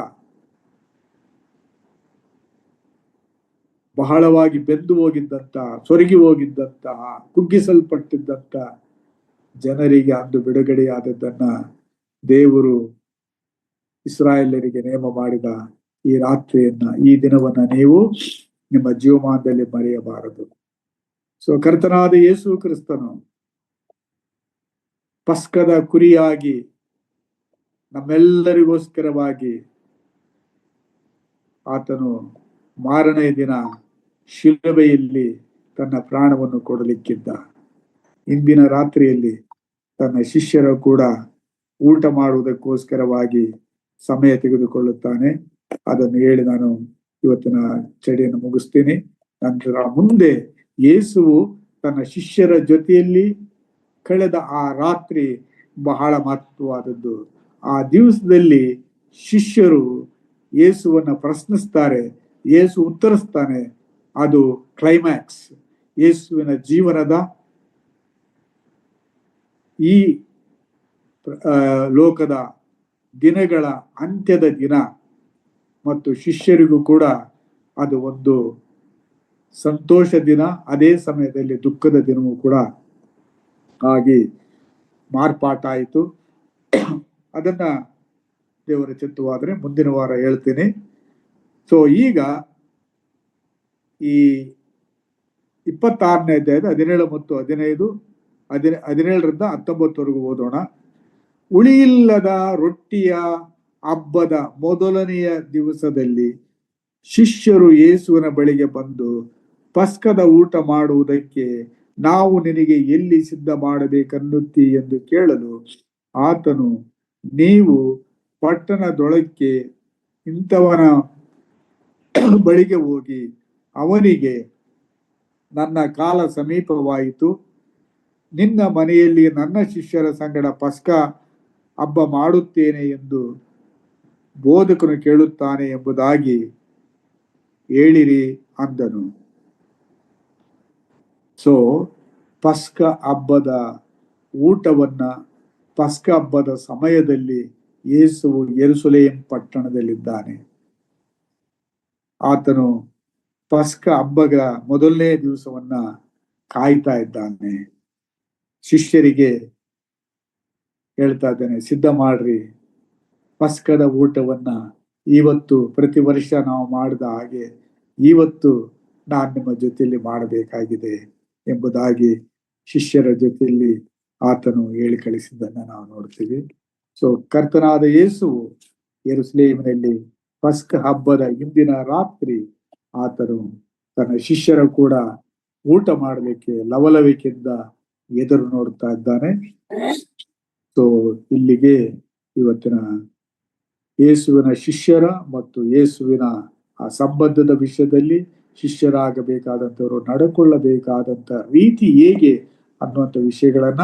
ಬಹಳವಾಗಿ ಬೆಂದು ಹೋಗಿದ್ದಂತಹ, ಸೊರಗಿ ಹೋಗಿದ್ದಂತಹ, ಕುಗ್ಗಿಸಲ್ಪಟ್ಟಿದ್ದಂತ ಜನರಿಗೆ ಅಂದು ಬಿಡುಗಡೆಯಾದದ್ದನ್ನ ದೇವರು ಇಸ್ರಾಯೇಲರಿಗೆ ನೇಮ ಮಾಡಿದ ಈ ರಾತ್ರಿಯನ್ನ, ಈ ದಿನವನ್ನ ನೀವು ನಿಮ್ಮ ಜೀವಮಾನದಲ್ಲಿ ಮರೆಯಬಾರದು. ಸೊ ಕರ್ತನಾದ ಯೇಸು ಕ್ರಿಸ್ತನು ಪಸ್ಕದ ಕುರಿಯಾಗಿ ನಮ್ಮೆಲ್ಲರಿಗೋಸ್ಕರವಾಗಿ ಆತನು ಮಾರನೇ ದಿನ ಶಿಲುಬೆಯಲ್ಲಿ ತನ್ನ ಪ್ರಾಣವನ್ನು ಕೊಡಲಿಕ್ಕಿದ್ದ. ಇಂದಿನ ರಾತ್ರಿಯಲ್ಲಿ ತನ್ನ ಶಿಷ್ಯರ ಕೂಡ ಊಟ ಮಾಡುವುದಕ್ಕೋಸ್ಕರವಾಗಿ ಸಮಯ ತೆಗೆದುಕೊಳ್ಳುತ್ತಾನೆ. ಅದನ್ನು ಹೇಳಿ ನಾನು ಇವತ್ತಿನ ಚಡಿಯನ್ನು ಮುಗಿಸ್ತೀನಿ. ನಂತರ ಮುಂದೆ ಯೇಸುವು ತನ್ನ ಶಿಷ್ಯರ ಜೊತೆಯಲ್ಲಿ ಕಳೆದ ಆ ರಾತ್ರಿ ಬಹಳ ಮಹತ್ವವಾದದ್ದು. ಆ ದಿವಸದಲ್ಲಿ ಶಿಷ್ಯರು ಯೇಸುವನ್ನ ಪ್ರಶ್ನಿಸ್ತಾರೆ, ಯೇಸು ಉತ್ತರಿಸ್ತಾನೆ. ಅದು ಕ್ಲೈಮ್ಯಾಕ್ಸ್. ಯೇಸುವಿನ ಜೀವನದ ಈ ಲೋಕದ ದಿನಗಳ ಅಂತ್ಯದ ದಿನ ಮತ್ತು ಶಿಷ್ಯರಿಗೂ ಕೂಡ ಅದು ಒಂದು ಸಂತೋಷ ದಿನ, ಅದೇ ಸಮಯದಲ್ಲಿ ದುಃಖದ ದಿನವೂ ಕೂಡ ಆಗಿ ಮಾರ್ಪಾಟಾಯಿತು. ಅದನ್ನ ದೇವರ ಚಿತ್ತವಾದರೆ ಮುಂದಿನ ವಾರ ಹೇಳ್ತೇನೆ. ಸೊ ಈಗ ಈ 26ನೇ ಅಧ್ಯಾಯದ 17 ಮತ್ತು 17ರಿಂದ 19ವರೆಗೂ ಓದೋಣ. ಉಳಿಯಿಲ್ಲದ ರೊಟ್ಟಿಯ ಹಬ್ಬದ ಮೊದಲನೆಯ ದಿವಸದಲ್ಲಿ ಶಿಷ್ಯರು ಯೇಸುವಿನ ಬಳಿಗೆ ಬಂದು, ಪಸ್ಕದ ಊಟ ಮಾಡುವುದಕ್ಕೆ ನಾವು ನಿನಗೆ ಎಲ್ಲಿ ಸಿದ್ಧ ಮಾಡಬೇಕನ್ನುತ್ತಿ ಎಂದು ಕೇಳಲು, ಆತನು, ನೀವು ಪಟ್ಟಣದೊಳಕ್ಕೆ ಇಂಥವನ ಬಳಿಗೆ ಹೋಗಿ ಅವನಿಗೆ, ನನ್ನ ಕಾಲ ಸಮೀಪವಾಯಿತು, ನಿನ್ನ ಮನೆಯಲ್ಲಿ ನನ್ನ ಶಿಷ್ಯರ ಸಂಗಡ ಪಸ್ಕ ಹಬ್ಬ ಮಾಡುತ್ತೇನೆ ಎಂದು ಬೋಧಕನು ಕೇಳುತ್ತಾನೆ ಎಂಬುದಾಗಿ ಹೇಳಿರಿ ಅಂದನು. ಸೊ ಪಸ್ಕ ಹಬ್ಬದ ಊಟವನ್ನ, ಪಸ್ಕ ಹಬ್ಬದ ಸಮಯದಲ್ಲಿ ಯೇಸುವು ಯೆರೂಸಲೇಮ್ ಪಟ್ಟಣದಲ್ಲಿದ್ದಾನೆ. ಆತನು ಪಸ್ಕ ಹಬ್ಬದ ಮೊದಲನೇ ದಿವಸವನ್ನ ಕಾಯ್ತಾ ಇದ್ದಾನೆ. ಶಿಷ್ಯರಿಗೆ ಹೇಳ್ತಾ ಇದ್ದಾನೆ, ಸಿದ್ಧ ಮಾಡ್ರಿ, ಪಸ್ಕದ ಊಟವನ್ನ ಇವತ್ತು ಪ್ರತಿ ವರ್ಷ ನಾವು ಮಾಡಿದ ಹಾಗೆ ಇವತ್ತು ನಾನು ನಿಮ್ಮ ಜೊತೆಯಲ್ಲಿ ಮಾಡಬೇಕಾಗಿದೆ ಎಂಬುದಾಗಿ ಶಿಷ್ಯರ ಜೊತೆಯಲ್ಲಿ ಆತನು ಹೇಳಿ ಕಳಿಸಿದ್ದನ್ನ ನಾವು ನೋಡ್ತೀವಿ. ಸೊ ಕರ್ತನಾದ ಯೇಸುವು ಯೆರೂಸಲೇಮಿನಲ್ಲಿ ಪಸ್ಕ ಹಬ್ಬದ ಹಿಂದಿನ ರಾತ್ರಿ ಆತನು ತನ್ನ ಶಿಷ್ಯರ ಕೂಡ ಊಟ ಮಾಡಲಿಕ್ಕೆ ಲವಲವಿಕೆಯಿಂದ ಎದುರು ನೋಡ್ತಾ ಇದ್ದಾನೆ. ಸೊ ಇಲ್ಲಿಗೆ ಇವತ್ತಿನ ಯೇಸುವಿನ ಶಿಷ್ಯರ ಮತ್ತು ಯೇಸುವಿನ ಆ ಸಂಬಂಧದ ವಿಷಯದಲ್ಲಿ ಶಿಷ್ಯರಾಗಬೇಕಾದಂಥವರು ನಡ್ಕೊಳ್ಳಬೇಕಾದಂತ ರೀತಿ ಹೇಗೆ ಅನ್ನುವಂಥ ವಿಷಯಗಳನ್ನ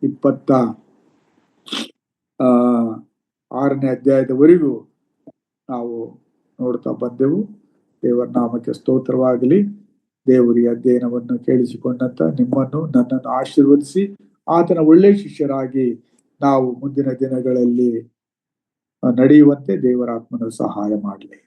26ನೇ ಅಧ್ಯಾಯದವರೆಗೂ ನಾವು ನೋಡ್ತಾ ಬಂದೆವು. ದೇವರ ನಾಮಕ್ಕೆ ಸ್ತೋತ್ರವಾಗಲಿ. ದೇವರ ಅಧ್ಯಯನವನ್ನು ಕೇಳಿಸಿಕೊಂಡಂತ ನಿಮ್ಮನ್ನು ನನ್ನನ್ನು ಆಶೀರ್ವದಿಸಿ ಆತನ ಒಳ್ಳೆ ಶಿಷ್ಯರಾಗಿ ನಾವು ಮುಂದಿನ ದಿನಗಳಲ್ಲಿ ನಡೆಯುವಂತೆ ದೇವರ ಆತ್ಮನ ಸಹಾಯ ಮಾಡಲಿ.